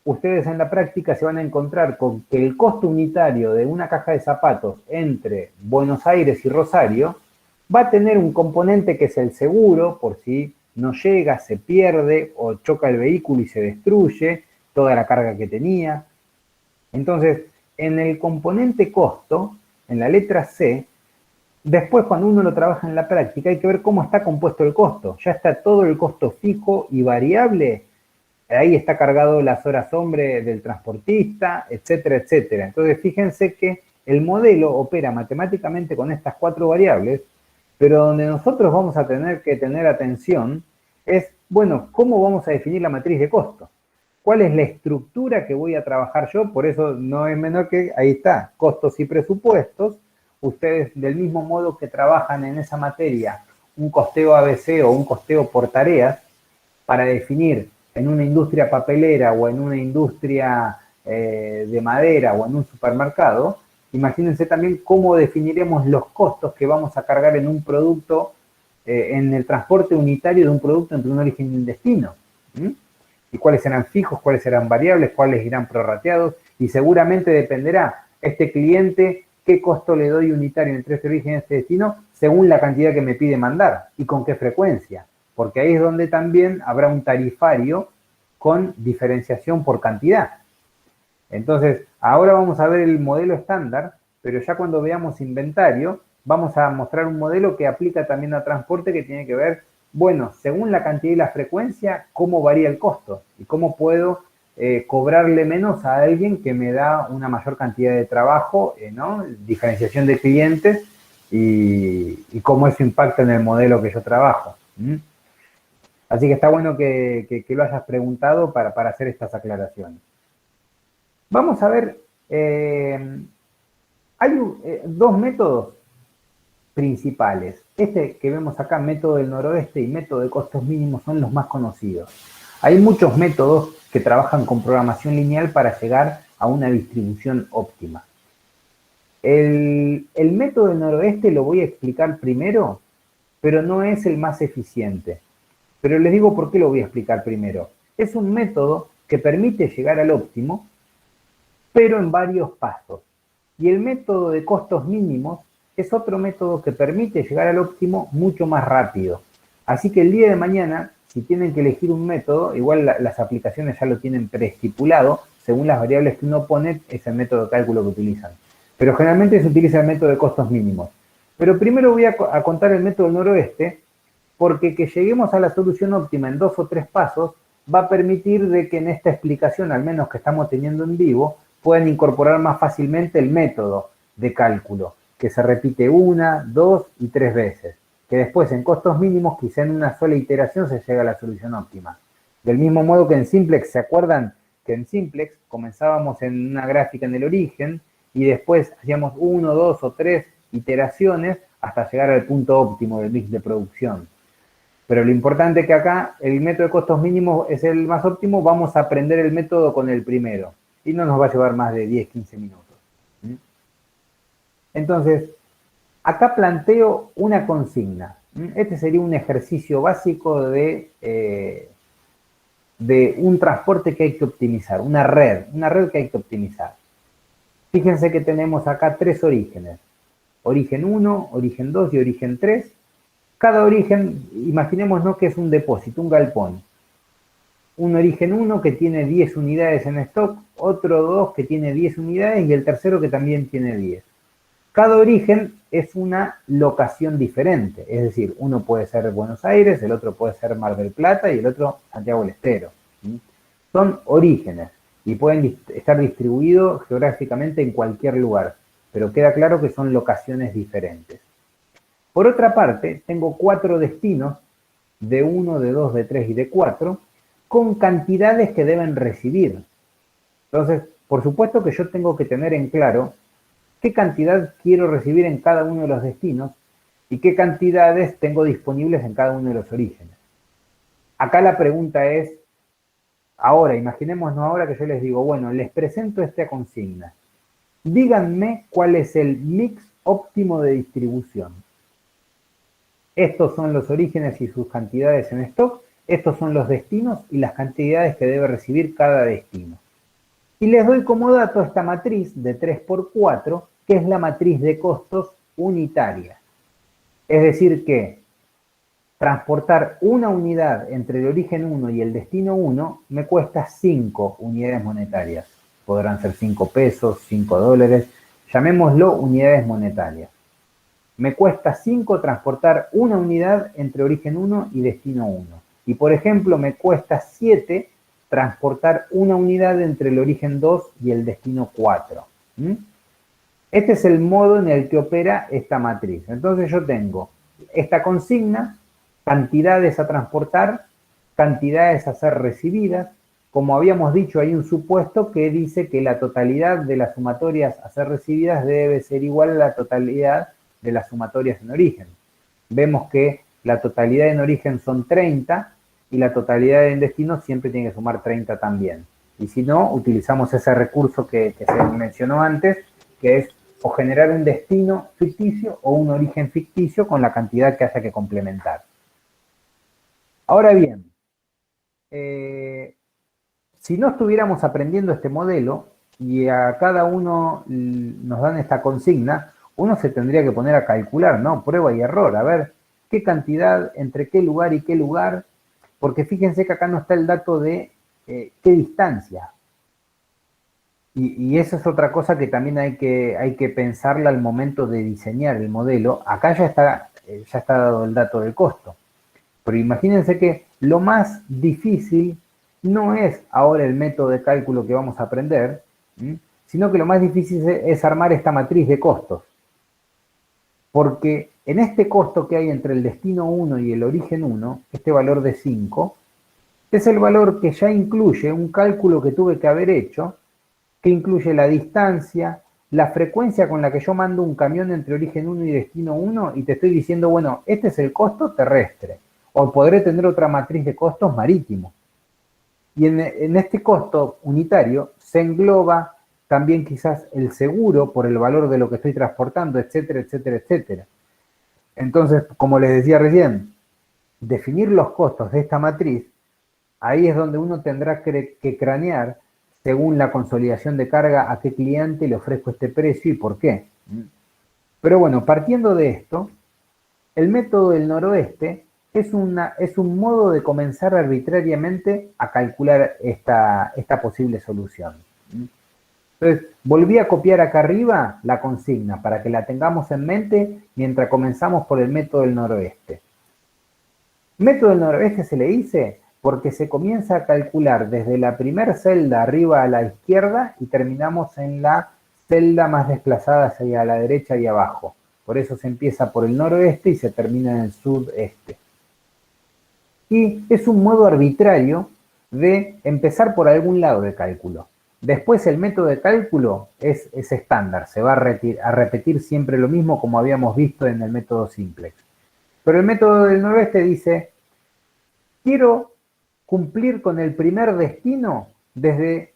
A: Ustedes en la práctica se van a encontrar con que el costo unitario de una caja de zapatos entre Buenos Aires y Rosario va a tener un componente que es el seguro, por si no llega, se pierde o choca el vehículo y se destruye toda la carga que tenía. Entonces, en el componente costo, en la letra C, después cuando uno lo trabaja en la práctica hay que ver cómo está compuesto el costo. Ya está todo el costo fijo y variable, ahí está cargado las horas hombre del transportista, etcétera, etcétera. Entonces fíjense que el modelo opera matemáticamente con estas 4 variables, pero donde nosotros vamos a tener que tener atención es, bueno, ¿cómo vamos a definir la matriz de costo? ¿Cuál es la estructura que voy a trabajar yo? Por eso no es menor que, ahí está, costos y presupuestos. Ustedes, del mismo modo que trabajan en esa materia un costeo ABC o un costeo por tareas, para definir en una industria papelera o en una industria de madera o en un supermercado, imagínense también cómo definiremos los costos que vamos a cargar en un producto, en el transporte unitario de un producto entre un origen y un destino. Y cuáles serán fijos, cuáles serán variables, cuáles irán prorrateados, y seguramente dependerá este cliente qué costo le doy unitario entre este origen y este destino según la cantidad que me pide mandar y con qué frecuencia, porque ahí es donde también habrá un tarifario con diferenciación por cantidad. Entonces, ahora vamos a ver el modelo estándar, pero ya cuando veamos inventario, vamos a mostrar un modelo que aplica también a transporte, que tiene que ver, bueno, según la cantidad y la frecuencia, cómo varía el costo y cómo puedo cobrarle menos a alguien que me da una mayor cantidad de trabajo, ¿no? Diferenciación de clientes y cómo eso impacta en el modelo que yo trabajo. Así que está bueno que lo hayas preguntado para hacer estas aclaraciones. Vamos a ver, hay 2 métodos principales. Este que vemos acá, método del noroeste y método de costos mínimos, son los más conocidos. Hay muchos métodos que trabajan con programación lineal para llegar a una distribución óptima. El método del noroeste lo voy a explicar primero, pero no es el más eficiente. Pero les digo por qué lo voy a explicar primero. Es un método que permite llegar al óptimo, pero en varios pasos. Y el método de costos mínimos es otro método que permite llegar al óptimo mucho más rápido. Así que el día de mañana, si tienen que elegir un método, igual las aplicaciones ya lo tienen preestipulado, según las variables que uno pone, es el método de cálculo que utilizan. Pero generalmente se utiliza el método de costos mínimos. Pero primero voy a contar el método del noroeste, porque que lleguemos a la solución óptima en 2 o 3 pasos va a permitir de que en esta explicación, al menos que estamos teniendo en vivo, puedan incorporar más fácilmente el método de cálculo, que se repite 1, 2 y 3 veces, que después en costos mínimos, quizá en una sola iteración, se llega a la solución óptima. Del mismo modo que en Simplex, ¿se acuerdan que en Simplex comenzábamos en una gráfica en el origen y después hacíamos 1, 2 o 3 iteraciones hasta llegar al punto óptimo del mix de producción? Pero lo importante es que acá el método de costos mínimos es el más óptimo, vamos a aprender el método con el primero y no nos va a llevar más de 10-15 minutos. Entonces, acá planteo una consigna. Este sería un ejercicio básico de un transporte que hay que optimizar, una red que hay que optimizar. Fíjense que tenemos acá 3 orígenes. Origen 1, origen 2 y origen 3. Cada origen, imaginémonos que es un depósito, un galpón. Un origen 1 que tiene 10 unidades en stock, otro 2 que tiene 10 unidades y el tercero que también tiene 10. Cada origen es una locación diferente, es decir, uno puede ser Buenos Aires, el otro puede ser Mar del Plata y el otro Santiago del Estero. Son orígenes y pueden estar distribuidos geográficamente en cualquier lugar, pero queda claro que son locaciones diferentes. Por otra parte, tengo 4 destinos, de 1, de 2, de 3 y de 4, con cantidades que deben recibir. Entonces, por supuesto que yo tengo que tener en claro qué cantidad quiero recibir en cada uno de los destinos y qué cantidades tengo disponibles en cada uno de los orígenes. Acá la pregunta es, ahora, imaginémonos ahora que yo les digo, bueno, les presento esta consigna. Díganme cuál es el mix óptimo de distribución. Estos son los orígenes y sus cantidades en stock, estos son los destinos y las cantidades que debe recibir cada destino. Y les doy como dato esta matriz de 3×4, que es la matriz de costos unitaria. Es decir que transportar una unidad entre el origen 1 y el destino 1 me cuesta 5 unidades monetarias. Podrán ser 5 pesos, 5 dólares, llamémoslo unidades monetarias. Me cuesta 5 transportar una unidad entre origen 1 y destino 1. Y por ejemplo, me cuesta 7 transportar una unidad entre el origen 2 y el destino 4. Este es el modo en el que opera esta matriz. Entonces yo tengo esta consigna, cantidades a transportar, cantidades a ser recibidas. Como habíamos dicho, hay un supuesto que dice que la totalidad de las sumatorias a ser recibidas debe ser igual a la totalidad de las sumatorias en origen. Vemos que la totalidad en origen son 30 y la totalidad en destino siempre tiene que sumar 30 también. Y si no, utilizamos ese recurso que se mencionó antes, que es o generar un destino ficticio o un origen ficticio con la cantidad que haya que complementar. Ahora bien, si no estuviéramos aprendiendo este modelo y a cada uno nos dan esta consigna, uno se tendría que poner a calcular, ¿no? Prueba y error, a ver qué cantidad, entre qué lugar y qué lugar, porque fíjense que acá no está el dato de qué distancia. Y eso es otra cosa que también hay que pensarla al momento de diseñar el modelo. Acá ya está dado el dato del costo. Pero imagínense que lo más difícil no es ahora el método de cálculo que vamos a aprender, sino que lo más difícil es armar esta matriz de costos. Porque en este costo que hay entre el destino 1 y el origen 1, este valor de 5, es el valor que ya incluye un cálculo que tuve que haber hecho, que incluye la distancia, la frecuencia con la que yo mando un camión entre origen 1 y destino 1, y te estoy diciendo, bueno, este es el costo terrestre, o podré tener otra matriz de costos marítimo. Y en este costo unitario se engloba también quizás el seguro por el valor de lo que estoy transportando, etcétera, etcétera, etcétera. Entonces, como les decía recién, definir los costos de esta matriz, ahí es donde uno tendrá que cranear según la consolidación de carga a qué cliente le ofrezco este precio y por qué. Pero bueno, partiendo de esto, el método del noroeste es un modo de comenzar arbitrariamente a calcular esta posible solución. Entonces, volví a copiar acá arriba la consigna para que la tengamos en mente mientras comenzamos por el método del noroeste. Método del noroeste se le dice porque se comienza a calcular desde la primera celda arriba a la izquierda y terminamos en la celda más desplazada hacia la derecha y abajo. Por eso se empieza por el noroeste y se termina en el sudeste. Y es un modo arbitrario de empezar por algún lado de cálculo. Después el método de cálculo es estándar, se va a repetir siempre lo mismo como habíamos visto en el método simplex. Pero el método del noroeste dice, quiero cumplir con el primer destino desde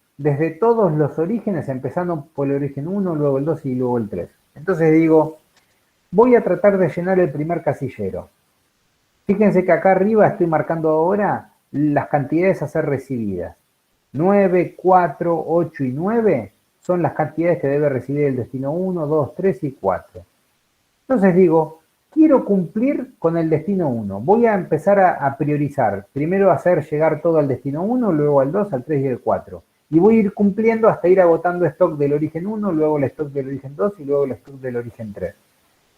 A: todos los orígenes, empezando por el origen 1, luego el 2 y luego el 3. Entonces digo, voy a tratar de llenar el primer casillero. Fíjense que acá arriba estoy marcando ahora las cantidades a ser recibidas. 9, 4, 8 y 9 son las cantidades que debe recibir el destino 1, 2, 3 y 4. Entonces digo, quiero cumplir con el destino 1. Voy a empezar a priorizar. Primero hacer llegar todo al destino 1, luego al 2, al 3 y al 4. Y voy a ir cumpliendo hasta ir agotando stock del origen 1, luego el stock del origen 2 y luego el stock del origen 3.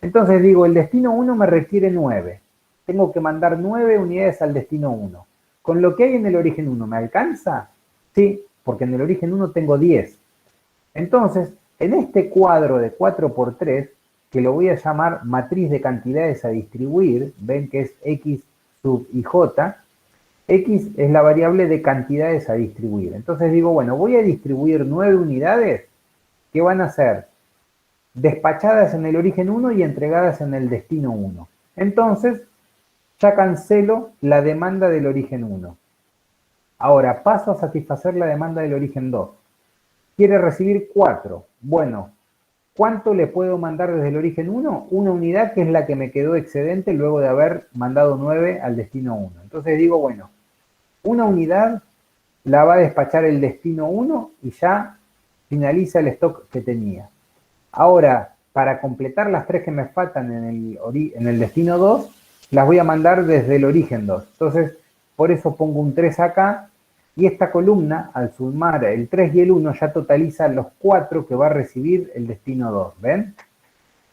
A: Entonces digo, el destino 1 me requiere 9. Tengo que mandar 9 unidades al destino 1. ¿Con lo que hay en el origen 1 me alcanza? Sí, porque en el origen 1 tengo 10. Entonces, en este cuadro de 4×3, que lo voy a llamar matriz de cantidades a distribuir, ven que es X sub IJ, X es la variable de cantidades a distribuir. Entonces digo, bueno, voy a distribuir 9 unidades que van a ser despachadas en el origen 1 y entregadas en el destino 1. Entonces, ya cancelo la demanda del origen 1. Ahora paso a satisfacer la demanda del origen 2. Quiere recibir 4. Bueno, ¿cuánto le puedo mandar desde el origen 1? Una unidad, que es la que me quedó excedente luego de haber mandado 9 al destino 1. Entonces digo, bueno, una unidad la va a despachar el destino 1 y ya finaliza el stock que tenía. Ahora, para completar las 3 que me faltan en el destino 2, las voy a mandar desde el origen 2. Entonces, por eso pongo un 3 acá, y esta columna, al sumar el 3 y el 1, ya totaliza los 4 que va a recibir el destino 2, ¿ven?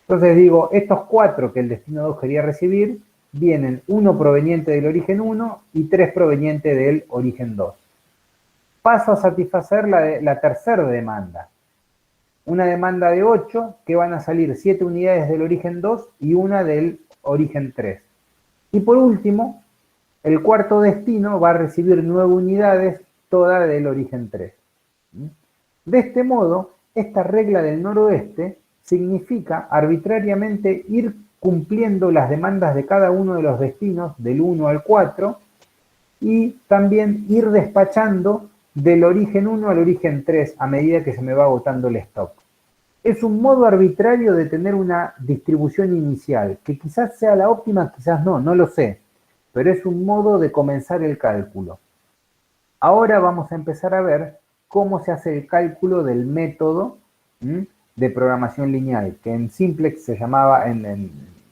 A: Entonces digo, estos 4 que el destino 2 quería recibir, vienen 1 proveniente del origen 1 y 3 proveniente del origen 2. Paso a satisfacer la tercera demanda. Una demanda de 8, que van a salir 7 unidades del origen 2 y una del origen 3. Y por último, el cuarto destino va a recibir 9 unidades, todas del origen 3. De este modo, esta regla del noroeste significa arbitrariamente ir cumpliendo las demandas de cada uno de los destinos, del 1 al 4, y también ir despachando del origen 1 al origen 3 a medida que se me va agotando el stock. Es un modo arbitrario de tener una distribución inicial, que quizás sea la óptima, quizás no lo sé, pero es un modo de comenzar el cálculo. Ahora vamos a empezar a ver cómo se hace el cálculo del método de programación lineal, que en Simplex se llamaba,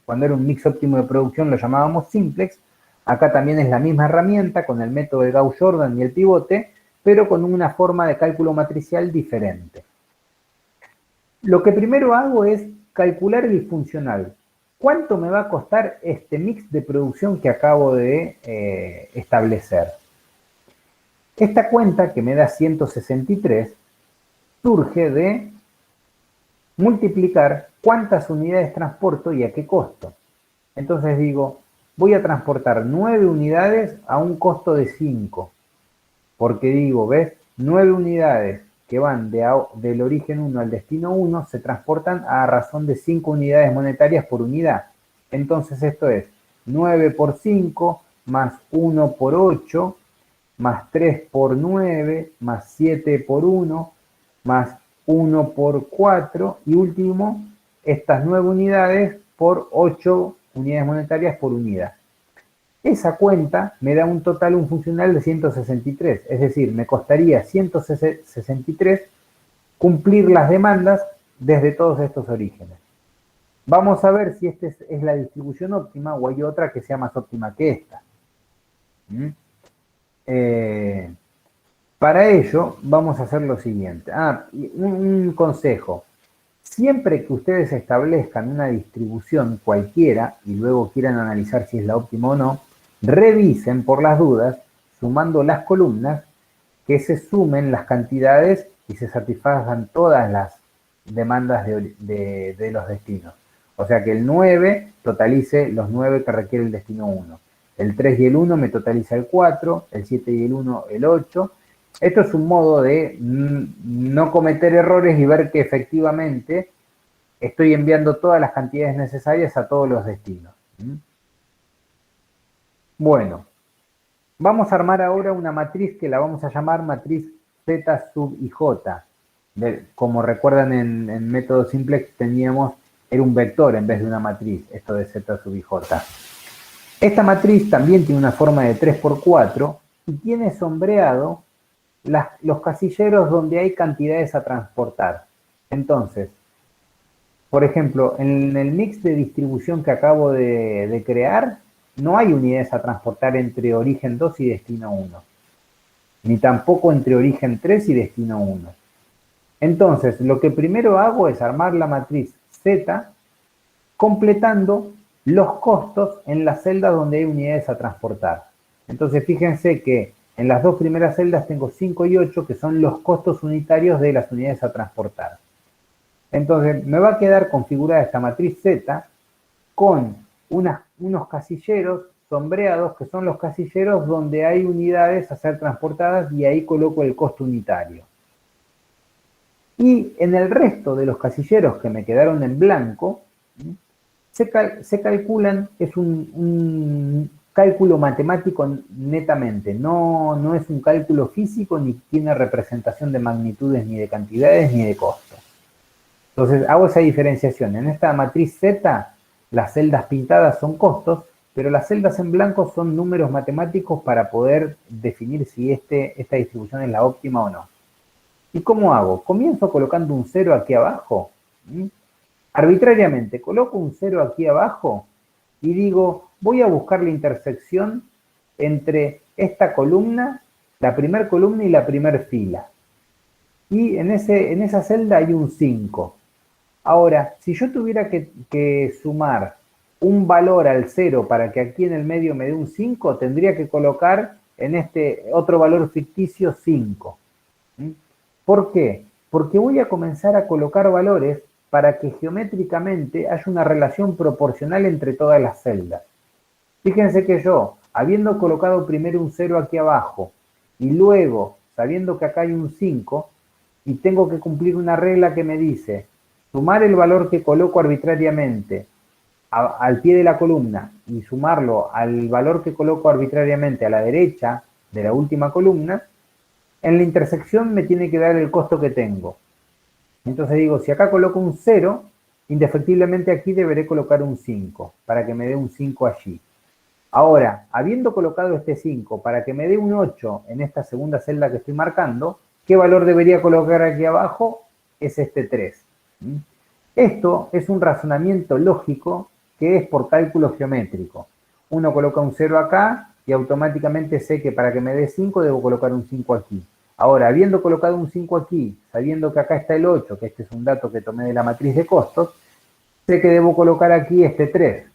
A: cuando era un mix óptimo de producción lo llamábamos Simplex. Acá también es la misma herramienta con el método de Gauss-Jordan y el pivote, pero con una forma de cálculo matricial diferente. Lo que primero hago es calcular el funcional. ¿Cuánto me va a costar este mix de producción que acabo de establecer? Esta cuenta, que me da 163, surge de multiplicar cuántas unidades transporto y a qué costo. Entonces digo, voy a transportar 9 unidades a un costo de 5. Porque digo, ¿ves? 9 unidades que van del origen 1 al destino 1 se transportan a razón de 5 unidades monetarias por unidad. Entonces esto es 9 por 5, más 1 por 8, más 3 por 9, más 7 por 1, más 1 por 4, y último, estas 9 unidades por 8 unidades monetarias por unidad. Esa cuenta me da un total, un funcional de 163, es decir, me costaría 163 cumplir las demandas desde todos estos orígenes. Vamos a ver si esta es la distribución óptima o hay otra que sea más óptima que esta. Para ello vamos a hacer lo siguiente. Un consejo. Siempre que ustedes establezcan una distribución cualquiera y luego quieran analizar si es la óptima o no, revisen por las dudas, sumando las columnas, que se sumen las cantidades y se satisfagan todas las demandas de los destinos. O sea que el 9 totalice los 9 que requiere el destino 1. El 3 y el 1 me totaliza el 4, el 7 y el 1 el 8. Esto es un modo de no cometer errores y ver que efectivamente estoy enviando todas las cantidades necesarias a todos los destinos. Bueno, vamos a armar ahora una matriz que la vamos a llamar matriz Z sub IJ. Como recuerdan, en método Simplex teníamos era un vector en vez de una matriz, esto de Z sub I J. Esta matriz también tiene una forma de 3×4 y tiene sombreado los casilleros donde hay cantidades a transportar. Entonces, por ejemplo, en el mix de distribución que acabo de crear, no hay unidades a transportar entre origen 2 y destino 1, ni tampoco entre origen 3 y destino 1. Entonces, lo que primero hago es armar la matriz Z, completando los costos en las celdas donde hay unidades a transportar. Entonces, fíjense que en las dos primeras celdas tengo 5 y 8, que son los costos unitarios de las unidades a transportar. Entonces, me va a quedar configurada esta matriz Z con unos casilleros sombreados, que son los casilleros donde hay unidades a ser transportadas, y ahí coloco el costo unitario. Y en el resto de los casilleros que me quedaron en blanco, se calculan, es un cálculo matemático netamente, no es un cálculo físico, ni tiene representación de magnitudes, ni de cantidades, ni de costos. Entonces hago esa diferenciación. En esta matriz Z, las celdas pintadas son costos, pero las celdas en blanco son números matemáticos para poder definir si esta distribución es la óptima o no. ¿Y cómo hago? Comienzo colocando un 0 aquí abajo. Arbitrariamente coloco un 0 aquí abajo y digo, voy a buscar la intersección entre esta columna, la primera columna y la primera fila. Y en esa celda hay un 5. Ahora, si yo tuviera que sumar un valor al 0 para que aquí en el medio me dé un 5, tendría que colocar en este otro valor ficticio 5. ¿Por qué? Porque voy a comenzar a colocar valores para que geométricamente haya una relación proporcional entre todas las celdas. Fíjense que yo, habiendo colocado primero un 0 aquí abajo, y luego, sabiendo que acá hay un 5, y tengo que cumplir una regla que me dice, sumar el valor que coloco arbitrariamente al pie de la columna, y sumarlo al valor que coloco arbitrariamente a la derecha de la última columna, en la intersección me tiene que dar el costo que tengo. Entonces digo, si acá coloco un 0, indefectiblemente aquí deberé colocar un 5, para que me dé un 5 allí. Ahora, habiendo colocado este 5, para que me dé un 8 en esta segunda celda que estoy marcando, ¿qué valor debería colocar aquí abajo? Es este 3. Esto es un razonamiento lógico que es por cálculo geométrico. Uno coloca un 0 acá y automáticamente sé que para que me dé 5 debo colocar un 5 aquí. Ahora, habiendo colocado un 5 aquí, sabiendo que acá está el 8, que este es un dato que tomé de la matriz de costos, sé que debo colocar aquí este 3,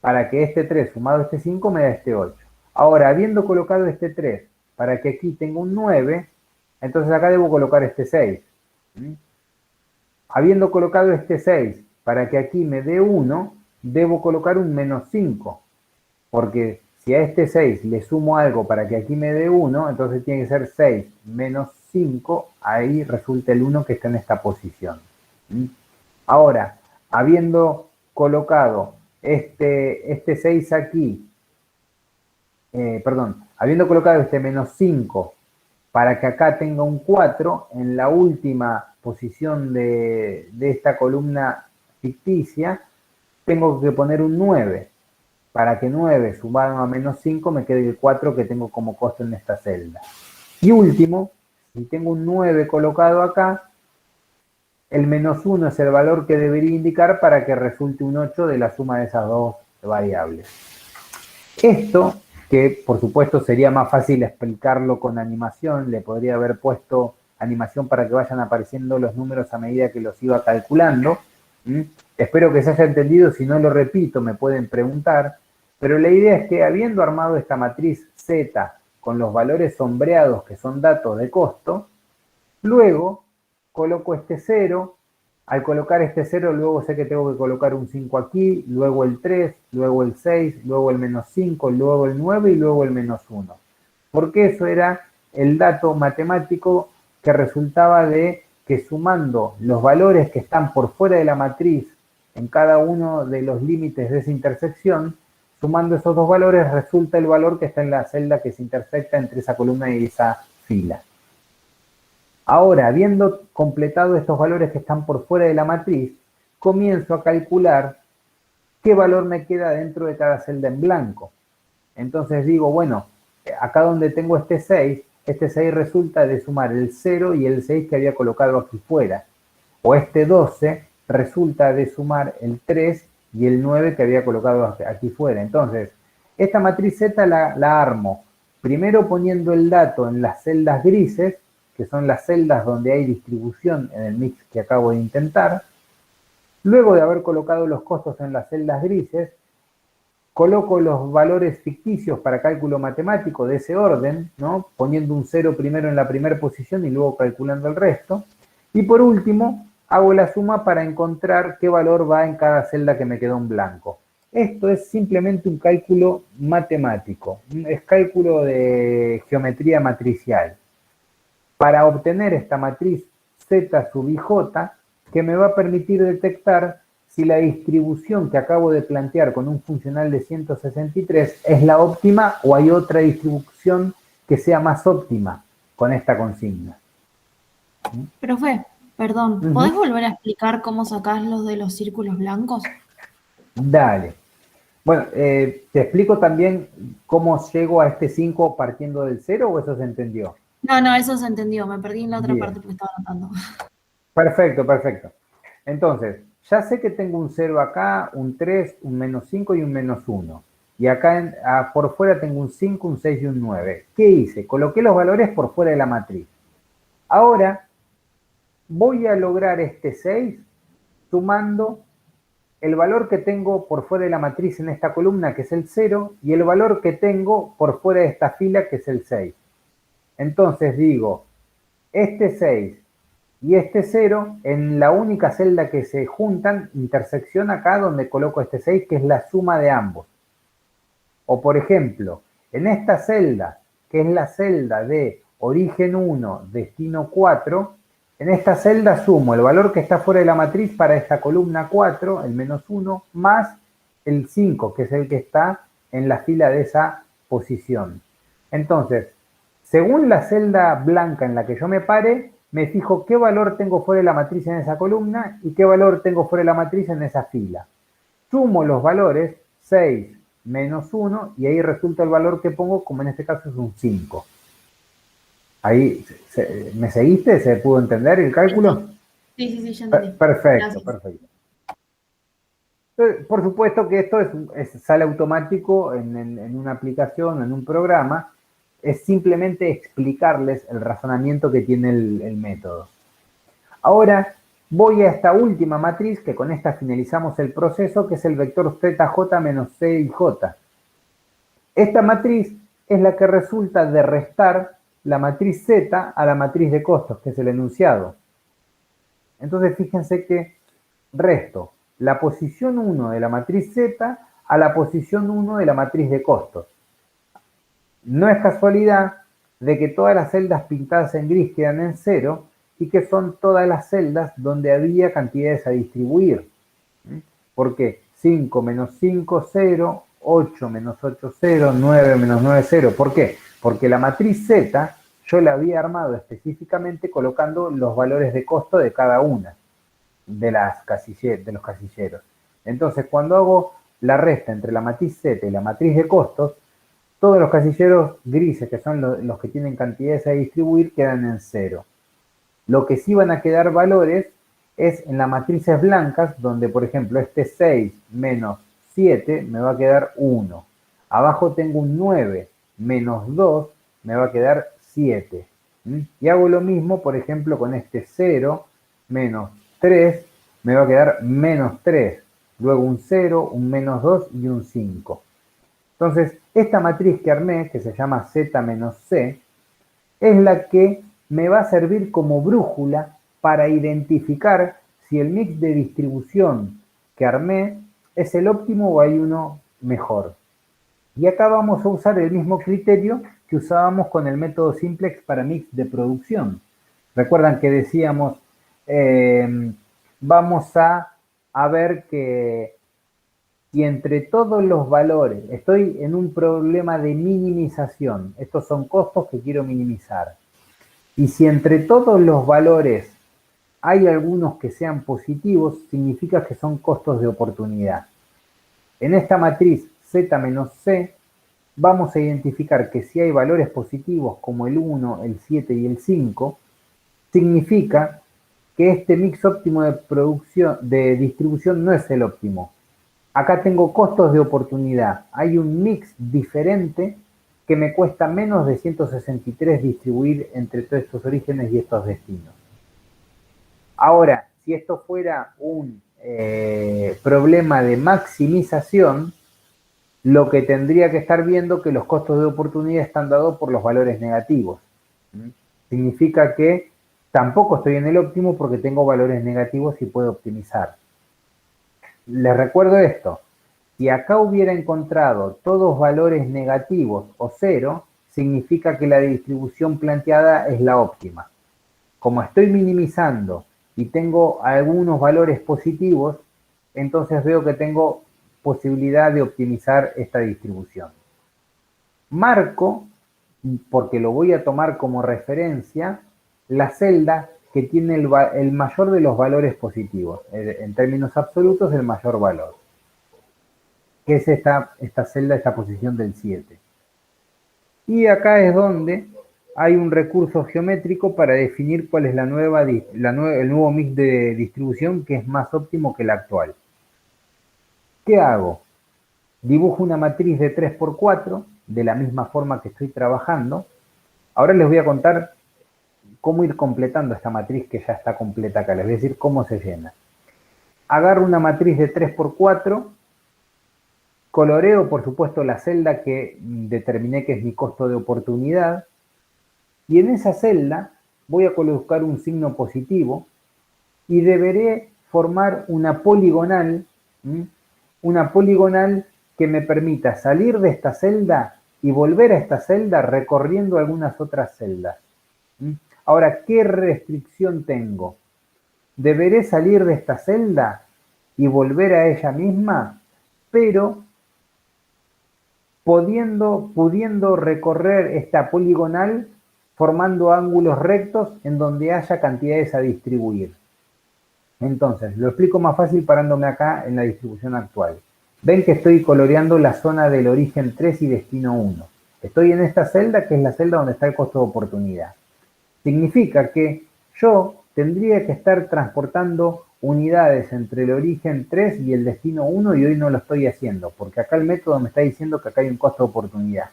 A: para que este 3 sumado a este 5 me da este 8. Ahora, habiendo colocado este 3, para que aquí tenga un 9, entonces acá debo colocar este 6. Habiendo colocado este 6, para que aquí me dé 1, debo colocar un menos 5, porque si a este 6 le sumo algo para que aquí me dé 1, entonces tiene que ser 6 menos 5, ahí resulta el 1 que está en esta posición. Ahora, habiendo colocado este 6 aquí, habiendo colocado este menos 5 para que acá tenga un 4, en la última posición de esta columna ficticia, tengo que poner un 9. Para que 9 sumado a menos 5 me quede el 4 que tengo como costo en esta celda. Y último, si tengo un 9 colocado acá, el menos 1 es el valor que debería indicar para que resulte un 8 de la suma de esas dos variables. Esto, que por supuesto sería más fácil explicarlo con animación, le podría haber puesto animación para que vayan apareciendo los números a medida que los iba calculando. Espero que se haya entendido, si no lo repito me pueden preguntar, pero la idea es que habiendo armado esta matriz Z con los valores sombreados que son datos de costo, luego coloco este 0, al colocar este 0 luego sé que tengo que colocar un 5 aquí, luego el 3, luego el 6, luego el menos 5, luego el 9 y luego el menos 1. Porque eso era el dato matemático que resultaba de que sumando los valores que están por fuera de la matriz en cada uno de los límites de esa intersección, sumando esos dos valores resulta el valor que está en la celda que se intersecta entre esa columna y esa fila. Ahora, habiendo completado estos valores que están por fuera de la matriz, comienzo a calcular qué valor me queda dentro de cada celda en blanco. Entonces digo, bueno, acá donde tengo este 6 resulta de sumar el 0 y el 6 que había colocado aquí fuera. O este 12 resulta de sumar el 3 y el 9 que había colocado aquí fuera. Entonces, esta matriz Z la armo primero poniendo el dato en las celdas grises, que son las celdas donde hay distribución en el mix que acabo de intentar. Luego de haber colocado los costos en las celdas grises, coloco los valores ficticios para cálculo matemático de ese orden, ¿no? Poniendo un 0 primero en la primera posición y luego calculando el resto. Y por último, hago la suma para encontrar qué valor va en cada celda que me quedó en blanco. Esto es simplemente un cálculo matemático, es cálculo de geometría matricial. Para obtener esta matriz Z sub IJ, que me va a permitir detectar si la distribución que acabo de plantear con un funcional de 163 es la óptima o hay otra distribución que sea más óptima con esta consigna.
E: Profe, perdón, ¿podés volver a explicar cómo sacás los de los círculos blancos?
A: Dale. Bueno, ¿te explico también cómo llego a este 5 partiendo del 0 o eso se entendió?
E: No, eso se entendió, me perdí en la otra
A: Bien.
E: parte porque estaba anotando.
A: Perfecto, perfecto. Entonces, ya sé que tengo un 0 acá, un 3, un menos 5 y un menos 1. Y acá por fuera tengo un 5, un 6 y un 9. ¿Qué hice? Coloqué los valores por fuera de la matriz. Ahora, voy a lograr este 6 sumando el valor que tengo por fuera de la matriz en esta columna, que es el 0, y el valor que tengo por fuera de esta fila, que es el 6. Entonces digo, este 6 y este 0, en la única celda que se juntan, intersección acá donde coloco este 6, que es la suma de ambos. O por ejemplo, en esta celda, que es la celda de origen 1, destino 4, en esta celda sumo el valor que está fuera de la matriz para esta columna 4, el menos 1, más el 5, que es el que está en la fila de esa posición. Entonces, según la celda blanca en la que yo me pare, me fijo qué valor tengo fuera de la matriz en esa columna y qué valor tengo fuera de la matriz en esa fila. Sumo los valores, 6 menos 1, y ahí resulta el valor que pongo, como en este caso es un 5. Ahí, ¿me seguiste? ¿Se pudo entender el cálculo?
E: Sí, ya entendí.
A: Perfecto,
E: Gracias.
A: perfecto. Por supuesto que esto sale automático en una aplicación, en un programa. Es simplemente explicarles el razonamiento que tiene el método. Ahora voy a esta última matriz, que con esta finalizamos el proceso, que es el vector ZJ menos CIJ. Esta matriz es la que resulta de restar la matriz Z a la matriz de costos, que es el enunciado. Entonces fíjense que resto la posición 1 de la matriz Z a la posición 1 de la matriz de costos. No es casualidad de que todas las celdas pintadas en gris quedan en 0 y que son todas las celdas donde había cantidades a distribuir. ¿Por qué? 5 menos 5, 0, 8 menos 8, 0, 9 menos 9, 0. ¿Por qué? Porque la matriz Z yo la había armado específicamente colocando los valores de costo de cada una de los casilleros. Entonces, cuando hago la resta entre la matriz Z y la matriz de costos, todos los casilleros grises, que son los que tienen cantidades a distribuir, quedan en 0. Lo que sí van a quedar valores es en las matrices blancas, donde, por ejemplo, este 6 menos 7 me va a quedar 1. Abajo tengo un 9 menos 2, me va a quedar 7. Y hago lo mismo, por ejemplo, con este 0 menos 3, me va a quedar menos 3. Luego un 0, un menos 2 y un 5. Entonces, esta matriz que armé, que se llama Z menos C, es la que me va a servir como brújula para identificar si el mix de distribución que armé es el óptimo o hay uno mejor. Y acá vamos a usar el mismo criterio que usábamos con el método simplex para mix de producción. Recuerdan que decíamos, vamos a ver que si entre todos los valores, estoy en un problema de minimización, estos son costos que quiero minimizar, y si entre todos los valores hay algunos que sean positivos, significa que son costos de oportunidad. En esta matriz Z menos C, vamos a identificar que si hay valores positivos como el 1, el 7 y el 5, significa que este mix óptimo de distribución no es el óptimo. Acá tengo costos de oportunidad. Hay un mix diferente que me cuesta menos de 163 distribuir entre todos estos orígenes y estos destinos. Ahora, si esto fuera un problema de maximización, lo que tendría que estar viendo que los costos de oportunidad están dados por los valores negativos. Significa que tampoco estoy en el óptimo porque tengo valores negativos y puedo optimizar. Les recuerdo esto. Si acá hubiera encontrado todos valores negativos o cero, significa que la distribución planteada es la óptima. Como estoy minimizando y tengo algunos valores positivos, entonces veo que tengo posibilidad de optimizar esta distribución. Marco, porque lo voy a tomar como referencia, la celda que tiene el mayor de los valores positivos. En términos absolutos, el mayor valor. Que es esta celda, esta posición del 7. Y acá es donde hay un recurso geométrico para definir cuál es el nuevo mix de distribución que es más óptimo que el actual. ¿Qué hago? Dibujo una matriz de 3×4, de la misma forma que estoy trabajando. Ahora les voy a contar cómo ir completando esta matriz que ya está completa acá. Les voy a decir cómo se llena. Agarro una matriz de 3×4, coloreo, por supuesto, la celda que determiné que es mi costo de oportunidad, y en esa celda voy a colocar un signo positivo y deberé formar una poligonal que me permita salir de esta celda y volver a esta celda recorriendo algunas otras celdas. Ahora, ¿qué restricción tengo? Deberé salir de esta celda y volver a ella misma, pero pudiendo recorrer esta poligonal formando ángulos rectos en donde haya cantidades a distribuir. Entonces, lo explico más fácil parándome acá en la distribución actual. Ven que estoy coloreando la zona del origen 3 y destino 1. Estoy en esta celda, que es la celda donde está el costo de oportunidad. Significa que yo tendría que estar transportando unidades entre el origen 3 y el destino 1 y hoy no lo estoy haciendo, porque acá el método me está diciendo que acá hay un costo de oportunidad.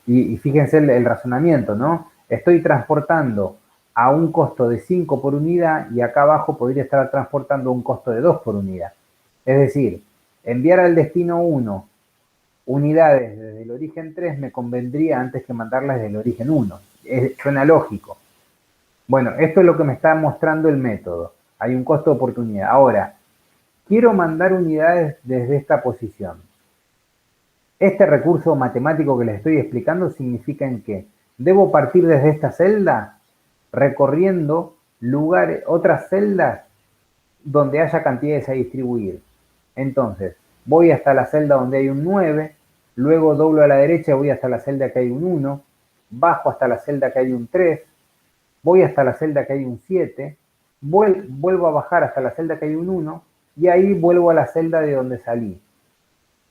A: Y fíjense el razonamiento, ¿no? Estoy transportando a un costo de 5 por unidad y acá abajo podría estar transportando un costo de 2 por unidad. Es decir, enviar al destino 1 unidades desde el origen 3 me convendría antes que mandarlas desde el origen 1. Suena lógico. Bueno, esto es lo que me está mostrando el método. Hay un costo de oportunidad. Ahora, quiero mandar unidades desde esta posición. Este recurso matemático que les estoy explicando significa en que debo partir desde esta celda recorriendo otras celdas donde haya cantidades a distribuir. Entonces, voy hasta la celda donde hay un 9, luego doblo a la derecha y voy hasta la celda que hay un 1, bajo hasta la celda que hay un 3, voy hasta la celda que hay un 7, vuelvo a bajar hasta la celda que hay un 1 y ahí vuelvo a la celda de donde salí.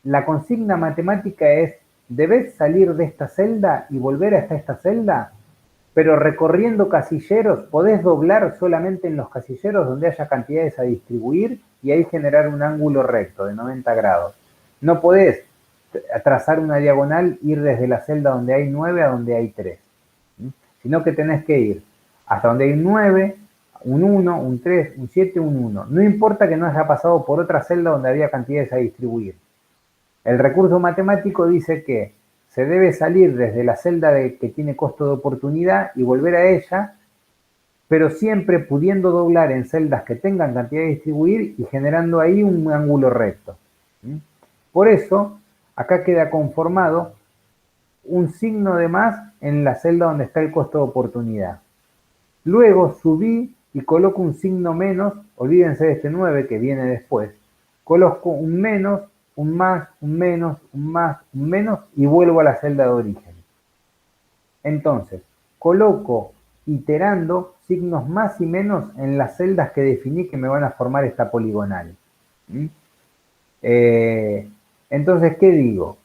A: La consigna matemática es, debes salir de esta celda y volver hasta esta celda, pero recorriendo casilleros, podés doblar solamente en los casilleros donde haya cantidades a distribuir y ahí generar un ángulo recto de 90 grados. No podés trazar una diagonal, ir desde la celda donde hay 9 a donde hay 3, sino que tenés que ir hasta donde hay un 9, un 1, un 3, un 7, un 1. No importa que no haya pasado por otra celda donde había cantidades a distribuir. El recurso matemático dice que se debe salir desde la celda que tiene costo de oportunidad y volver a ella, pero siempre pudiendo doblar en celdas que tengan cantidad de distribuir y generando ahí un ángulo recto. Por eso, acá queda conformado un signo de más en la celda donde está el costo de oportunidad. Luego subí y coloco un signo menos, olvídense de este 9 que viene después, coloco un menos, un más, un menos, un más, un menos y vuelvo a la celda de origen. Entonces, coloco iterando signos más y menos en las celdas que definí que me van a formar esta poligonal. ¿Mm? Entonces, ¿qué digo?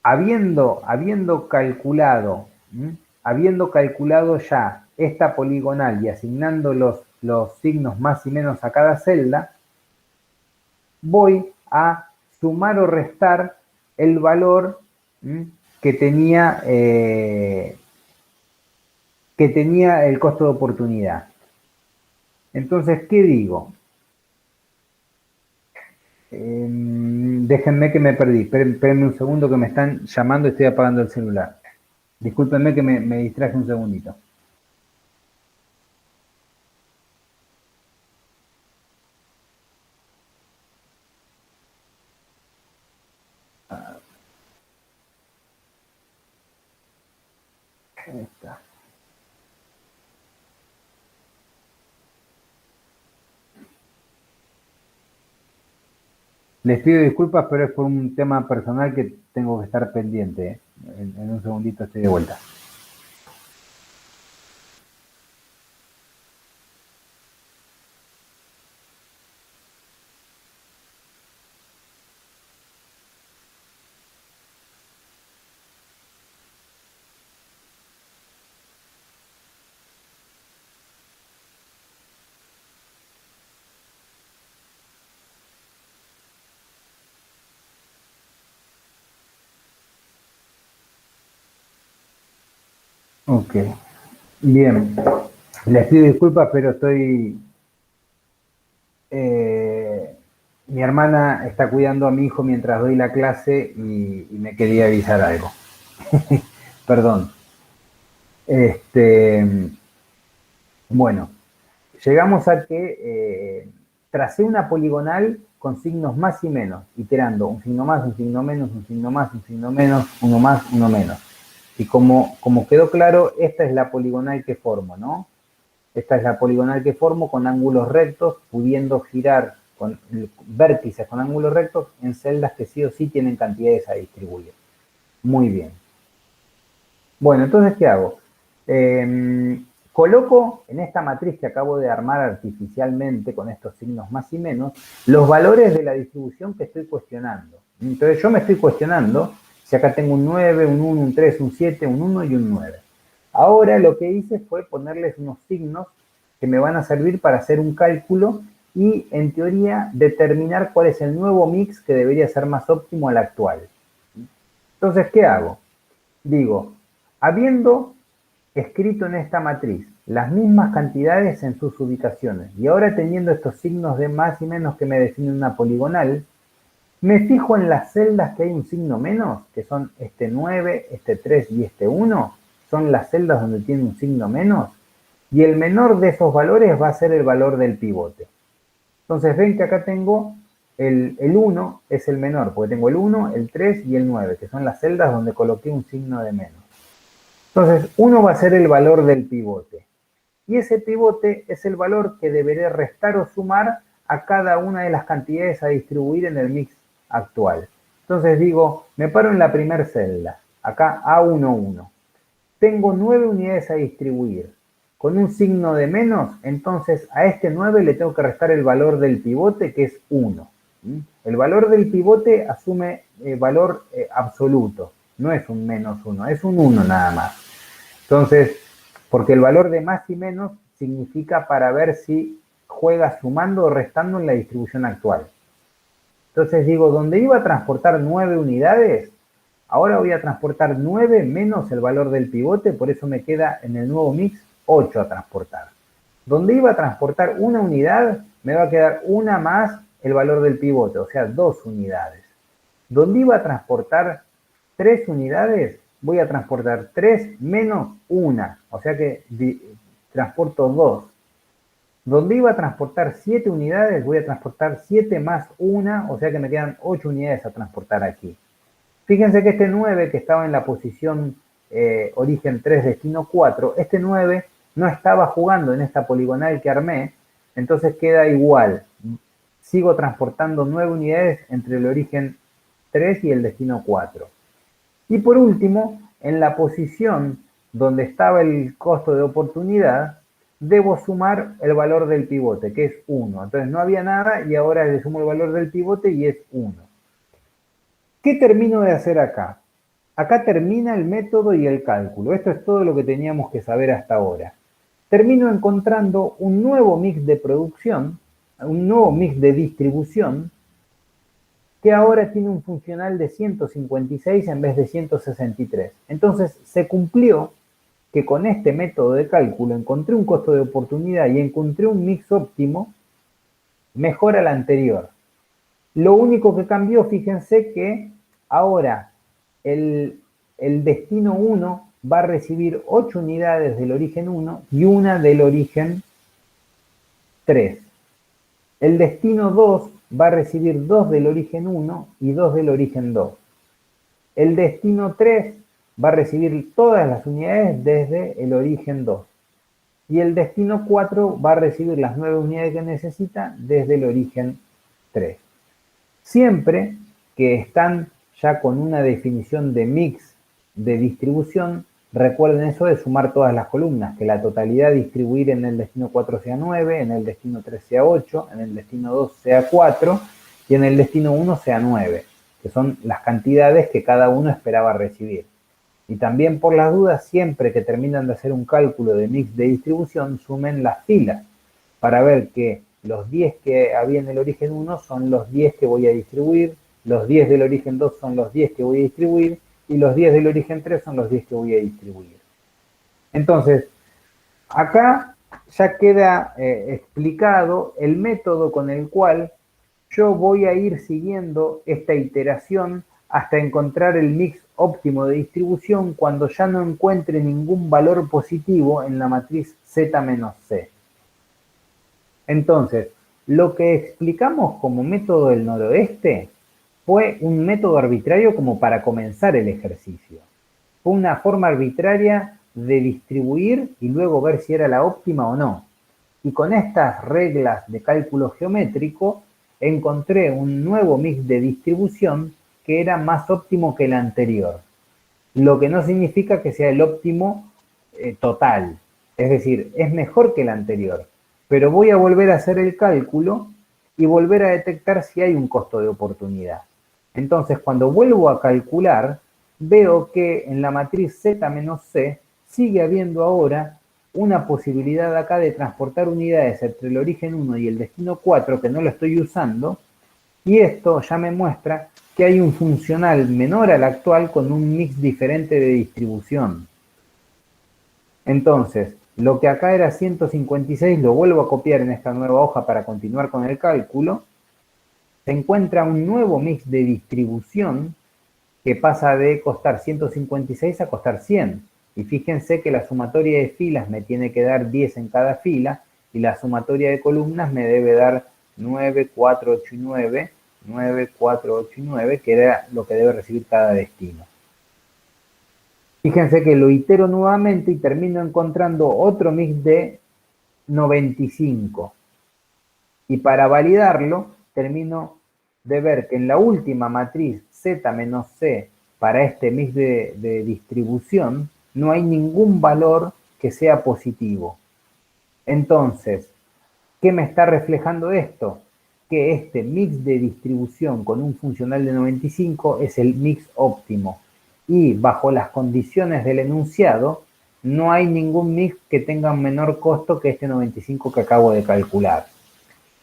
A: Habiendo calculado ya esta poligonal y asignando los signos más y menos a cada celda, voy a sumar o restar el valor que tenía el costo de oportunidad. Entonces, ¿qué digo? Déjenme que me perdí. Espérenme un segundo que me están llamando y estoy apagando el celular. Discúlpenme que me distraje un segundito. Ahí está. Les pido disculpas, pero es por un tema personal que tengo que estar pendiente, ¿eh? En un segundito estoy de vuelta. Ok, bien. Les pido disculpas, pero estoy... mi hermana está cuidando a mi hijo mientras doy la clase y me quería avisar algo. Perdón. Bueno, llegamos a que tracé una poligonal con signos más y menos, iterando un signo más, un signo menos, un signo más, un signo menos, uno más, uno menos. Y como quedó claro, esta es la poligonal que formo, ¿no? Esta es la poligonal que formo con ángulos rectos, pudiendo girar con vértices con ángulos rectos en celdas que sí o sí tienen cantidades a distribuir. Muy bien. Bueno, entonces, ¿qué hago? Coloco en esta matriz que acabo de armar artificialmente con estos signos más y menos, los valores de la distribución que estoy cuestionando. Entonces yo me estoy cuestionando si acá tengo un 9, un 1, un 3, un 7, un 1 y un 9. Ahora lo que hice fue ponerles unos signos que me van a servir para hacer un cálculo y, en teoría, determinar cuál es el nuevo mix que debería ser más óptimo al actual. Entonces, ¿qué hago? Digo, habiendo escrito en esta matriz las mismas cantidades en sus ubicaciones y ahora teniendo estos signos de más y menos que me definen una poligonal, me fijo en las celdas que hay un signo menos, que son este 9, este 3 y este 1, son las celdas donde tiene un signo menos, y el menor de esos valores va a ser el valor del pivote. Entonces ven que acá tengo el 1 es el menor, porque tengo el 1, el 3 y el 9, que son las celdas donde coloqué un signo de menos. Entonces 1 va a ser el valor del pivote, y ese pivote es el valor que deberé restar o sumar a cada una de las cantidades a distribuir en el mix actual. Entonces digo, me paro en la primera celda, acá A11. Tengo 9 unidades a distribuir. Con un signo de menos, entonces a este 9 le tengo que restar el valor del pivote, que es 1. El valor del pivote asume valor absoluto, no es un menos 1, es un 1 nada más. Entonces, porque el valor de más y menos significa para ver si juega sumando o restando en la distribución actual. Entonces digo, donde iba a transportar 9 unidades, ahora voy a transportar 9 menos el valor del pivote, por eso me queda en el nuevo mix 8 a transportar. Donde iba a transportar una unidad, me va a quedar una más el valor del pivote, o sea, 2 unidades. Donde iba a transportar 3 unidades, voy a transportar 3 menos 1, o sea que transporto 2. Donde iba a transportar 7 unidades, voy a transportar 7 más 1, o sea que me quedan 8 unidades a transportar aquí. Fíjense que este 9 que estaba en la posición origen 3, destino 4, este 9 no estaba jugando en esta poligonal que armé, entonces queda igual. Sigo transportando 9 unidades entre el origen 3 y el destino 4. Y por último, en la posición donde estaba el costo de oportunidad, debo sumar el valor del pivote, que es 1. Entonces no había nada y ahora le sumo el valor del pivote y es 1. ¿Qué termino de hacer acá? Acá termina el método y el cálculo. Esto es todo lo que teníamos que saber hasta ahora. Termino encontrando un nuevo mix de producción, un nuevo mix de distribución, que ahora tiene un funcional de 156 en vez de 163. Entonces se cumplió que con este método de cálculo encontré un costo de oportunidad y encontré un mix óptimo mejor al anterior. Lo único que cambió, fíjense que ahora el destino 1 va a recibir 8 unidades del origen 1 y una del origen 3. El destino 2 va a recibir 2 del origen 1 y 2 del origen 2. El destino 3 va a recibir todas las unidades desde el origen 2. Y el destino 4 va a recibir las 9 unidades que necesita desde el origen 3. Siempre que están ya con una definición de mix de distribución, recuerden eso de sumar todas las columnas, que la totalidad distribuir en el destino 4 sea 9, en el destino 3 sea 8, en el destino 2 sea 4 y en el destino 1 sea 9, que son las cantidades que cada uno esperaba recibir. Y también por las dudas, siempre que terminan de hacer un cálculo de mix de distribución, sumen las filas para ver que los 10 que había en el origen 1 son los 10 que voy a distribuir, los 10 del origen 2 son los 10 que voy a distribuir y los 10 del origen 3 son los 10 que voy a distribuir. Entonces, acá ya queda explicado el método con el cual yo voy a ir siguiendo esta iteración hasta encontrar el mix óptimo de distribución cuando ya no encuentre ningún valor positivo en la matriz Z menos C. Entonces, lo que explicamos como método del noroeste fue un método arbitrario como para comenzar el ejercicio. Fue una forma arbitraria de distribuir y luego ver si era la óptima o no. Y con estas reglas de cálculo geométrico encontré un nuevo mix de distribución que era más óptimo que el anterior. Lo que no significa que sea el óptimo total. Es decir, es mejor que el anterior. Pero voy a volver a hacer el cálculo y volver a detectar si hay un costo de oportunidad. Entonces, cuando vuelvo a calcular, veo que en la matriz Z menos C sigue habiendo ahora una posibilidad acá de transportar unidades entre el origen 1 y el destino 4, que no lo estoy usando, y esto ya me muestra que hay un funcional menor al actual con un mix diferente de distribución. Entonces, lo que acá era 156 lo vuelvo a copiar en esta nueva hoja para continuar con el cálculo. Se encuentra un nuevo mix de distribución que pasa de costar 156 a costar 100. Y fíjense que la sumatoria de filas me tiene que dar 10 en cada fila y la sumatoria de columnas me debe dar 9, 4, 8 y 9, 9, 4, 8 y 9, que era lo que debe recibir cada destino. Fíjense que lo itero nuevamente y termino encontrando otro mix de 95. Y para validarlo, termino de ver que en la última matriz Z menos C para este mix de distribución no hay ningún valor que sea positivo. Entonces, ¿qué me está reflejando esto? Que este mix de distribución con un funcional de 95 es el mix óptimo. Y bajo las condiciones del enunciado, no hay ningún mix que tenga un menor costo que este 95 que acabo de calcular.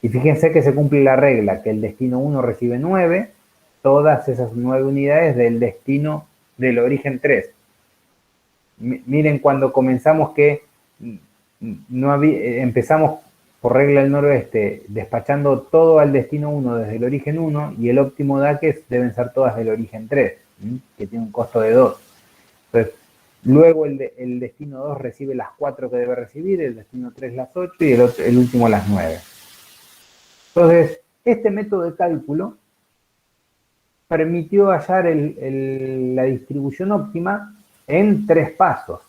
A: Y fíjense que se cumple la regla, que el destino 1 recibe 9, todas esas 9 unidades del destino del origen 3. Miren cuando comenzamos que empezamos por regla del noroeste despachando todo al destino 1 desde el origen 1 y el óptimo da que deben ser todas del origen 3, que tiene un costo de 2. Entonces, luego el destino 2 recibe las 4 que debe recibir, el destino 3 las 8 y el último las 9. Entonces, este método de cálculo permitió hallar la distribución óptima en 3 pasos.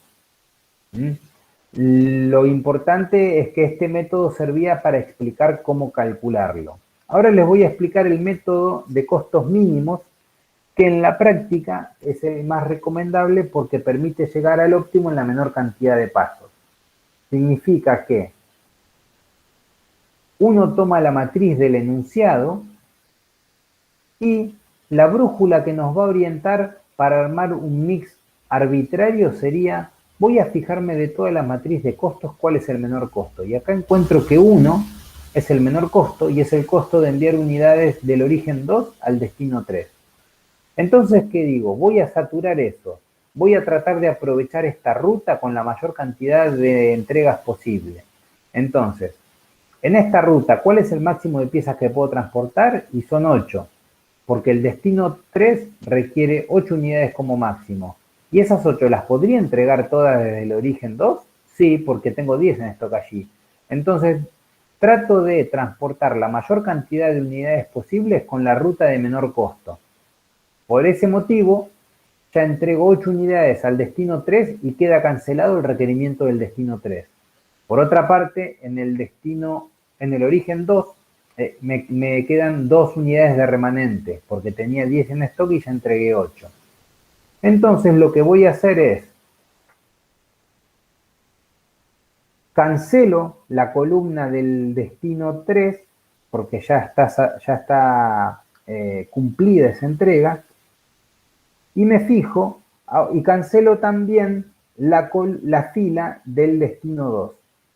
A: Lo importante es que este método servía para explicar cómo calcularlo. Ahora les voy a explicar el método de costos mínimos que en la práctica es el más recomendable porque permite llegar al óptimo en la menor cantidad de pasos. Significa que uno toma la matriz del enunciado y la brújula que nos va a orientar para armar un mix arbitrario sería, voy a fijarme de toda la matriz de costos cuál es el menor costo. Y acá encuentro que 1 es el menor costo y es el costo de enviar unidades del origen 2 al destino 3. Entonces, ¿qué digo? Voy a saturar eso. Voy a tratar de aprovechar esta ruta con la mayor cantidad de entregas posible. Entonces, en esta ruta, ¿cuál es el máximo de piezas que puedo transportar? Y son 8, porque el destino 3 requiere 8 unidades como máximo. ¿Y esas 8 las podría entregar todas desde el origen 2? Sí, porque tengo 10 en stock allí. Entonces, trato de transportar la mayor cantidad de unidades posibles con la ruta de menor costo. Por ese motivo, ya entrego 8 unidades al destino 3 y queda cancelado el requerimiento del destino 3. Por otra parte, en el origen 2, me quedan 2 unidades de remanente, porque tenía 10 en stock y ya entregué 8. Entonces lo que voy a hacer es, cancelo la columna del destino 3, porque ya está cumplida esa entrega, y me fijo, y cancelo también la fila del destino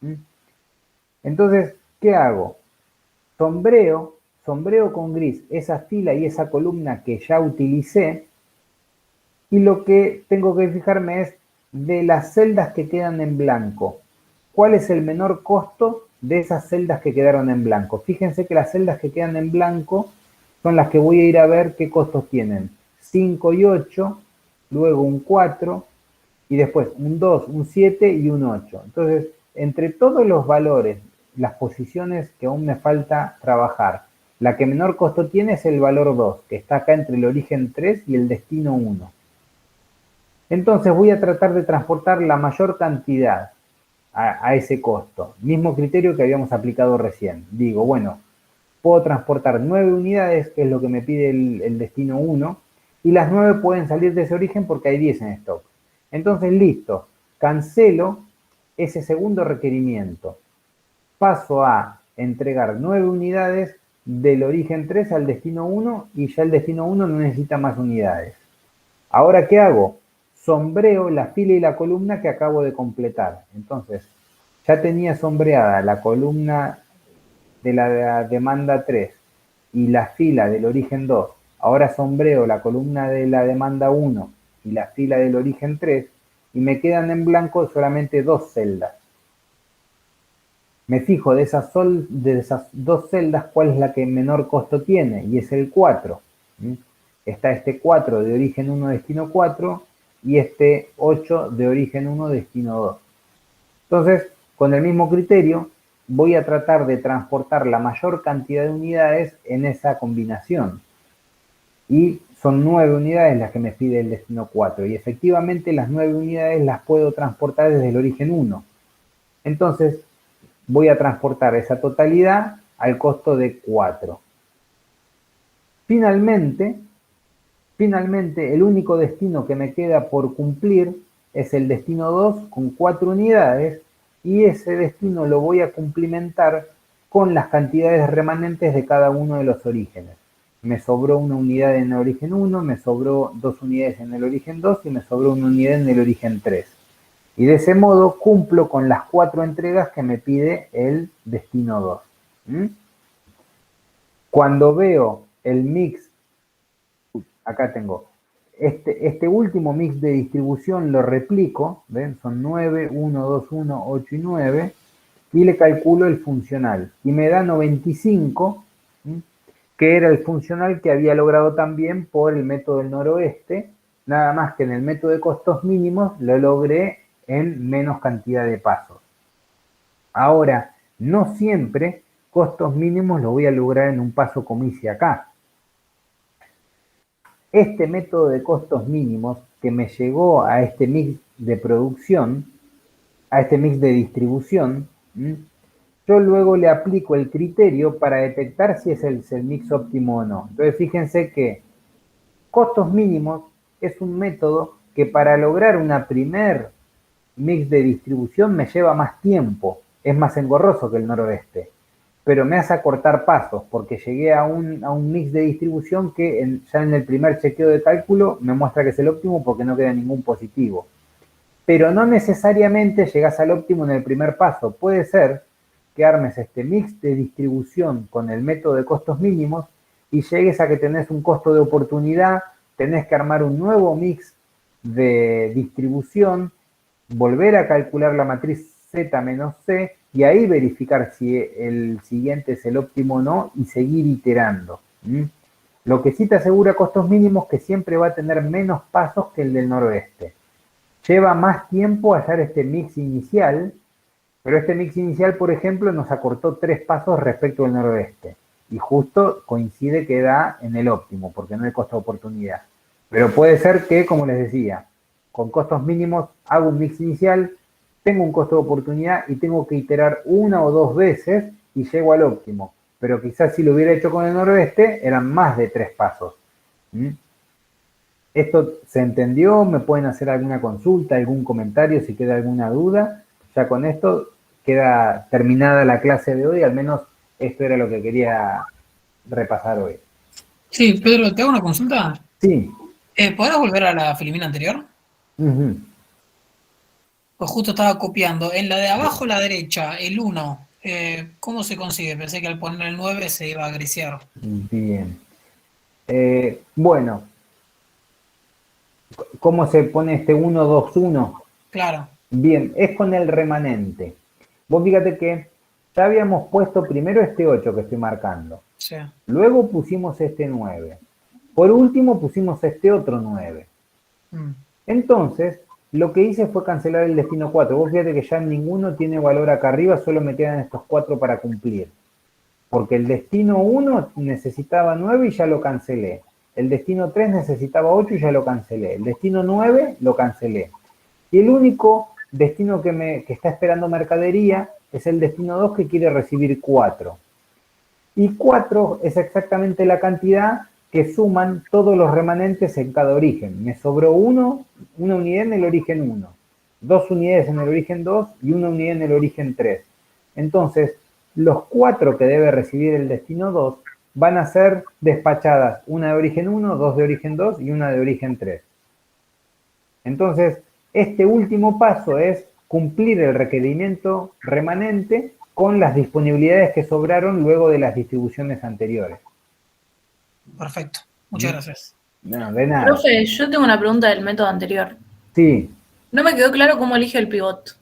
A: 2. Entonces, ¿qué hago? Sombreo con gris esa fila y esa columna que ya utilicé, y lo que tengo que fijarme es de las celdas que quedan en blanco. ¿Cuál es el menor costo de esas celdas que quedaron en blanco? Fíjense que las celdas que quedan en blanco son las que voy a ir a ver qué costos tienen. 5 y 8, luego un 4, y después un 2, un 7 y un 8. Entonces, entre todos los valores, las posiciones que aún me falta trabajar, la que menor costo tiene es el valor 2, que está acá entre el origen 3 y el destino 1. Entonces voy a tratar de transportar la mayor cantidad a ese costo. Mismo criterio que habíamos aplicado recién. Digo, bueno, puedo transportar 9 unidades, que es lo que me pide el destino 1, y las 9 pueden salir de ese origen porque hay 10 en stock. Entonces, listo, cancelo ese segundo requerimiento. Paso a entregar 9 unidades del origen 3 al destino 1 y ya el destino 1 no necesita más unidades. Ahora, ¿qué hago? Sombreo la fila y la columna que acabo de completar. Entonces, ya tenía sombreada la columna de la demanda 3 y la fila del origen 2. Ahora sombreo la columna de la demanda 1 y la fila del origen 3 y me quedan en blanco solamente 2 celdas. Me fijo de esas 2 celdas cuál es la que menor costo tiene y es el 4. Está este 4 de origen 1 destino 4 y este 8 de origen 1 destino 2. Entonces, con el mismo criterio, voy a tratar de transportar la mayor cantidad de unidades en esa combinación. Y son 9 unidades las que me pide el destino 4. Y efectivamente las 9 unidades las puedo transportar desde el origen 1. Entonces, voy a transportar esa totalidad al costo de 4. Finalmente, el único destino que me queda por cumplir es el destino 2 con 4 unidades y ese destino lo voy a cumplimentar con las cantidades remanentes de cada uno de los orígenes. Me sobró una unidad en el origen 1, me sobró 2 unidades en el origen 2 y me sobró una unidad en el origen 3. Y de ese modo cumplo con las 4 entregas que me pide el destino 2. Cuando veo el mix, acá tengo, este último mix de distribución lo replico, ¿ven? Son 9, 1, 2, 1, 8 y 9, y le calculo el funcional. Y me da 95, que era el funcional que había logrado también por el método del noroeste, nada más que en el método de costos mínimos lo logré en menos cantidad de pasos. Ahora, no siempre costos mínimos lo voy a lograr en un paso como hice acá. Este método de costos mínimos que me llegó a este mix de producción, a este mix de distribución, yo luego le aplico el criterio para detectar si es el mix óptimo o no. Entonces fíjense que costos mínimos es un método que para lograr una primer mix de distribución me lleva más tiempo, es más engorroso que el noroeste, pero me hace acortar pasos porque llegué a un mix de distribución que ya en el primer chequeo de cálculo me muestra que es el óptimo porque no queda ningún positivo. Pero no necesariamente llegas al óptimo en el primer paso. Puede ser que armes este mix de distribución con el método de costos mínimos y llegues a que tenés un costo de oportunidad, tenés que armar un nuevo mix de distribución, volver a calcular la matriz Z menos C y ahí verificar si el siguiente es el óptimo o no y seguir iterando. Lo que sí te asegura costos mínimos que siempre va a tener menos pasos que el del noroeste. Lleva más tiempo hallar este mix inicial, pero este mix inicial, por ejemplo, nos acortó 3 pasos respecto al noroeste. Y justo coincide que da en el óptimo, porque no hay costo de oportunidad. Pero puede ser que, como les decía, con costos mínimos hago un mix inicial, tengo un costo de oportunidad y tengo que iterar 1 o 2 veces y llego al óptimo. Pero quizás si lo hubiera hecho con el noroeste, eran más de 3 pasos. ¿Esto se entendió? ¿Me pueden hacer alguna consulta, algún comentario si queda alguna duda? Ya con esto queda terminada la clase de hoy, al menos esto era lo que quería repasar hoy.
D: Sí, Pedro, ¿te hago una consulta?
A: Sí.
D: ¿Podrás volver a la filmina anterior? Pues justo estaba copiando. En la de abajo a la derecha, el 1, ¿cómo se consigue? Pensé que al poner el 9 se iba a grisear.
A: Bien. Bueno, ¿cómo se pone este 1, 2, 1?
D: Claro.
A: Bien, es con el remanente. Vos fíjate que ya habíamos puesto primero este 8 que estoy marcando.
D: Sí.
A: Luego pusimos este 9. Por último pusimos este otro 9. Entonces, lo que hice fue cancelar el destino 4. Vos fíjate que ya ninguno tiene valor acá arriba, solo me quedan estos 4 para cumplir. Porque el destino 1 necesitaba 9 y ya lo cancelé. El destino 3 necesitaba 8 y ya lo cancelé. El destino 9 lo cancelé. Y el único destino que está esperando mercadería es el destino 2 que quiere recibir 4. Y 4 es exactamente la cantidad que suman todos los remanentes en cada origen. Me sobró una unidad en el origen 1, 2 unidades en el origen 2 y una unidad en el origen 3. Entonces, los 4 que debe recibir el destino 2 van a ser despachadas, una de origen 1, 2 de origen 2 y una de origen 3. Entonces, este último paso es cumplir el requerimiento remanente con las disponibilidades que sobraron luego de las distribuciones anteriores.
D: Perfecto. Muchas gracias.
A: No, de nada.
E: Profe, yo tengo una pregunta del método anterior.
A: Sí.
E: No me quedó claro cómo elige el pivot.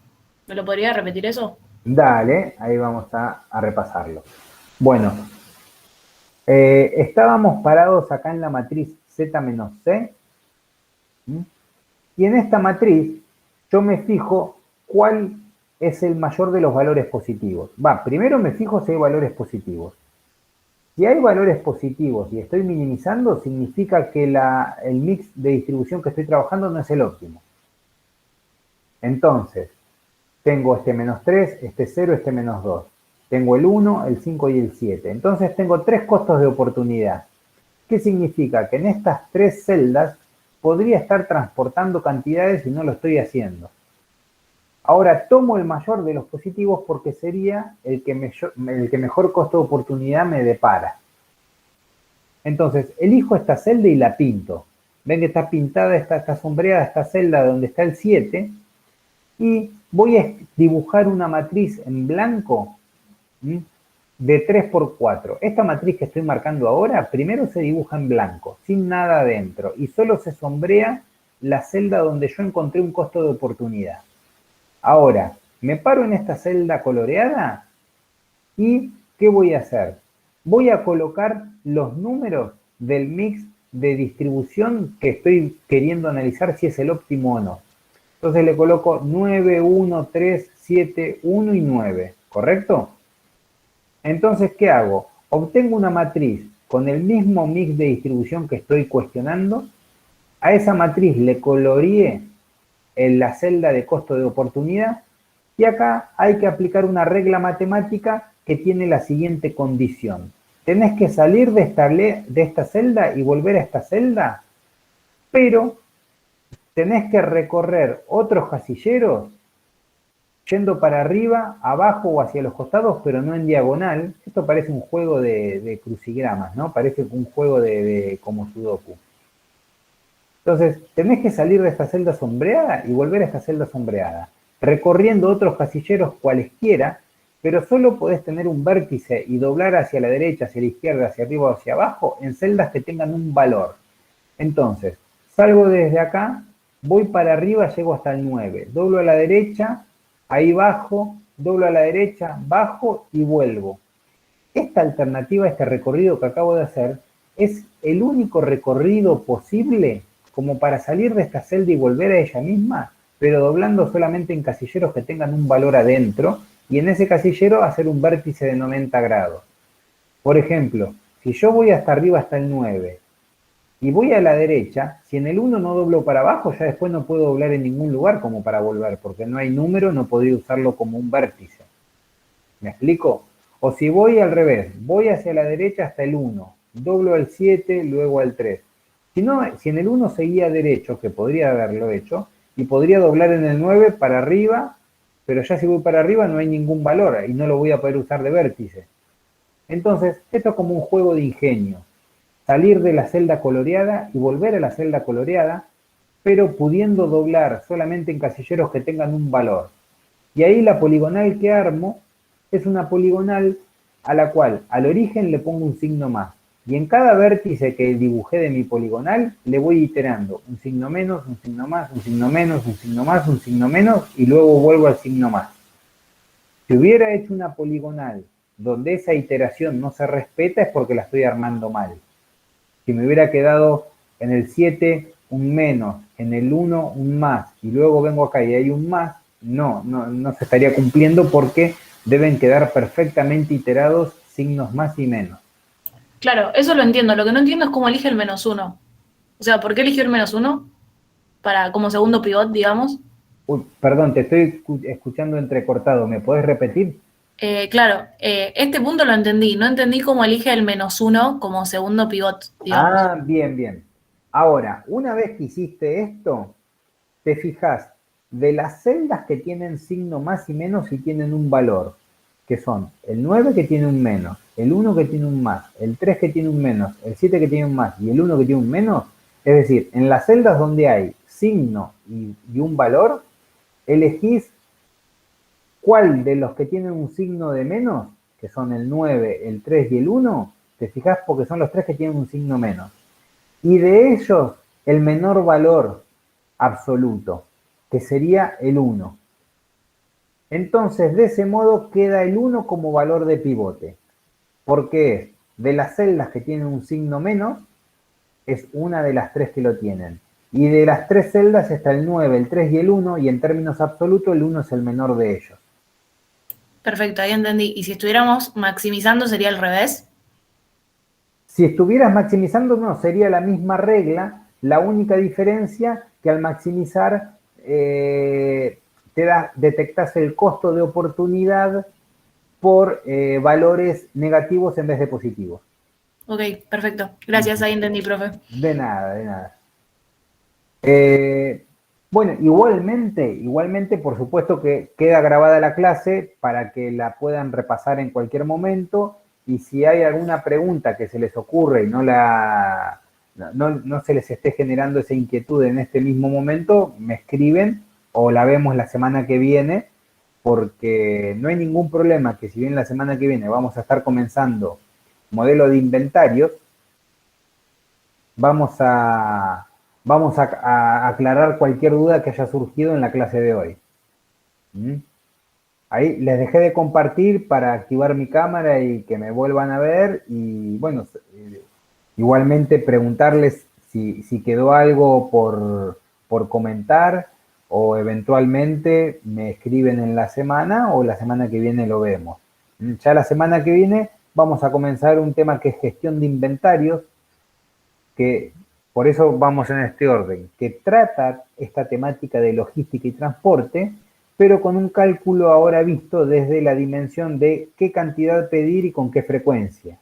E: ¿Me lo podría repetir eso?
A: Dale, ahí vamos a repasarlo. Bueno, estábamos parados acá en la matriz Z menos C. Y en esta matriz yo me fijo cuál es el mayor de los valores positivos. Primero me fijo si hay valores positivos. Si hay valores positivos y estoy minimizando, significa que el mix de distribución que estoy trabajando no es el óptimo. Entonces, tengo este menos 3, este 0, este menos 2. Tengo el 1, el 5 y el 7. Entonces tengo 3 costos de oportunidad. ¿Qué significa? Que en estas 3 celdas podría estar transportando cantidades y no lo estoy haciendo. Ahora tomo el mayor de los positivos porque sería el que mejor costo de oportunidad me depara. Entonces, elijo esta celda y la pinto. Ven que está pintada, está sombreada esta celda donde está el 7. Y voy a dibujar una matriz en blanco de 3 por 4. Esta matriz que estoy marcando ahora, primero se dibuja en blanco, sin nada adentro. Y solo se sombrea la celda donde yo encontré un costo de oportunidad. Ahora, me paro en esta celda coloreada y ¿qué voy a hacer? Voy a colocar los números del mix de distribución que estoy queriendo analizar si es el óptimo o no. Entonces le coloco 9, 1, 3, 7, 1 y 9, ¿correcto? Entonces, ¿qué hago? Obtengo una matriz con el mismo mix de distribución que estoy cuestionando. A esa matriz le coloreé en la celda de costo de oportunidad y acá hay que aplicar una regla matemática que tiene la siguiente condición. Tenés que salir de esta celda y volver a esta celda pero tenés que recorrer otros casilleros yendo para arriba, abajo o hacia los costados, pero no en diagonal. Esto parece un juego de crucigramas, ¿no? Parece un juego como Sudoku. Entonces, tenés que salir de esta celda sombreada y volver a esta celda sombreada, recorriendo otros casilleros cualesquiera, pero solo podés tener un vértice y doblar hacia la derecha, hacia la izquierda, hacia arriba o hacia abajo en celdas que tengan un valor. Entonces, salgo desde acá, voy para arriba, llego hasta el 9, doblo a la derecha, ahí bajo, doblo a la derecha, bajo y vuelvo. Esta alternativa, este recorrido que acabo de hacer, es el único recorrido posible como para salir de esta celda y volver a ella misma, pero doblando solamente en casilleros que tengan un valor adentro, y en ese casillero hacer un vértice de 90 grados. Por ejemplo, si yo voy hasta arriba hasta el 9, y voy a la derecha, si en el 1 no doblo para abajo, ya después no puedo doblar en ningún lugar como para volver, porque no hay número, no podría usarlo como un vértice. ¿Me explico? O si voy al revés, voy hacia la derecha hasta el 1, doblo al 7, luego al 3. Si en el 1 seguía derecho, que podría haberlo hecho, y podría doblar en el 9 para arriba, pero ya si voy para arriba no hay ningún valor y no lo voy a poder usar de vértice. Entonces, esto es como un juego de ingenio. Salir de la celda coloreada y volver a la celda coloreada, pero pudiendo doblar solamente en casilleros que tengan un valor. Y ahí la poligonal que armo es una poligonal a la cual al origen le pongo un signo más. Y en cada vértice que dibujé de mi poligonal le voy iterando un signo menos, un signo más, un signo menos, un signo más, un signo menos y luego vuelvo al signo más. Si hubiera hecho una poligonal donde esa iteración no se respeta es porque la estoy armando mal. Si me hubiera quedado en el 7 un menos, en el 1 un más, y luego vengo acá y hay un más, no se estaría cumpliendo porque deben quedar perfectamente iterados signos más y menos.
F: Claro, eso lo entiendo. Lo que no entiendo es cómo elige el -1. O sea, ¿por qué eligió el -1? Para, como segundo pivot, digamos.
A: Uy, perdón, te estoy escuchando entrecortado. ¿Me podés repetir?
F: Claro, este punto lo entendí. No entendí cómo elige el -1 como segundo pivot, digamos.
A: Ah, bien. Ahora, una vez que hiciste esto, te fijas de las celdas que tienen signo más y menos y tienen un valor, que son el 9 que tiene un menos, el 1 que tiene un más, el 3 que tiene un menos, el 7 que tiene un más y el 1 que tiene un menos. Es decir, en las celdas donde hay signo y un valor, elegís cuál de los que tienen un signo de menos, que son el 9, el 3 y el 1, te fijas porque son los 3 que tienen un signo menos. Y de ellos, el menor valor absoluto, que sería el 1. Entonces, de ese modo queda el 1 como valor de pivote, porque es de las celdas que tienen un signo menos, es una de las 3 que lo tienen. Y de las 3 celdas está el 9, el 3 y el 1, y en términos absolutos el 1 es el menor de ellos.
F: Perfecto, ahí entendí. ¿Y si estuviéramos maximizando sería al revés?
A: Si estuvieras maximizando, no, sería la misma regla, la única diferencia que al maximizar detectas el costo de oportunidad por valores negativos en vez de positivos.
F: Ok, perfecto. Gracias, ahí entendí, profe.
A: De nada. Bueno, igualmente, por supuesto que queda grabada la clase para que la puedan repasar en cualquier momento, y si hay alguna pregunta que se les ocurre y no se les esté generando esa inquietud en este mismo momento, me escriben o la vemos la semana que viene, porque no hay ningún problema que si bien la semana que viene vamos a estar comenzando modelo de inventarios, vamos a aclarar cualquier duda que haya surgido en la clase de hoy. Ahí les dejé de compartir para activar mi cámara y que me vuelvan a ver, y bueno, igualmente preguntarles si quedó algo por comentar, o eventualmente me escriben en la semana o la semana que viene lo vemos. Ya la semana que viene vamos a comenzar un tema que es gestión de inventarios, que por eso vamos en este orden, que trata esta temática de logística y transporte, pero con un cálculo ahora visto desde la dimensión de qué cantidad pedir y con qué frecuencia,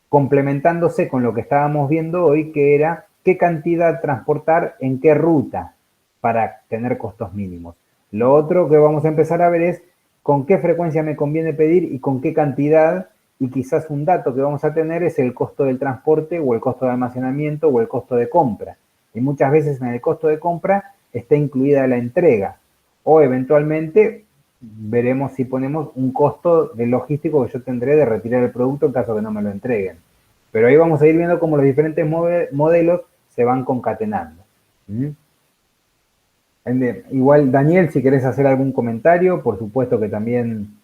A: complementándose con lo que estábamos viendo hoy, que era qué cantidad transportar en qué ruta para tener costos mínimos. Lo otro que vamos a empezar a ver es con qué frecuencia me conviene pedir y con qué cantidad, y quizás un dato que vamos a tener es el costo del transporte o el costo de almacenamiento o el costo de compra. Y muchas veces en el costo de compra está incluida la entrega. O eventualmente veremos si ponemos un costo de logístico que yo tendré de retirar el producto en caso que no me lo entreguen. Pero ahí vamos a ir viendo cómo los diferentes modelos se van concatenando. Igual, Daniel, si querés hacer algún comentario, por supuesto que también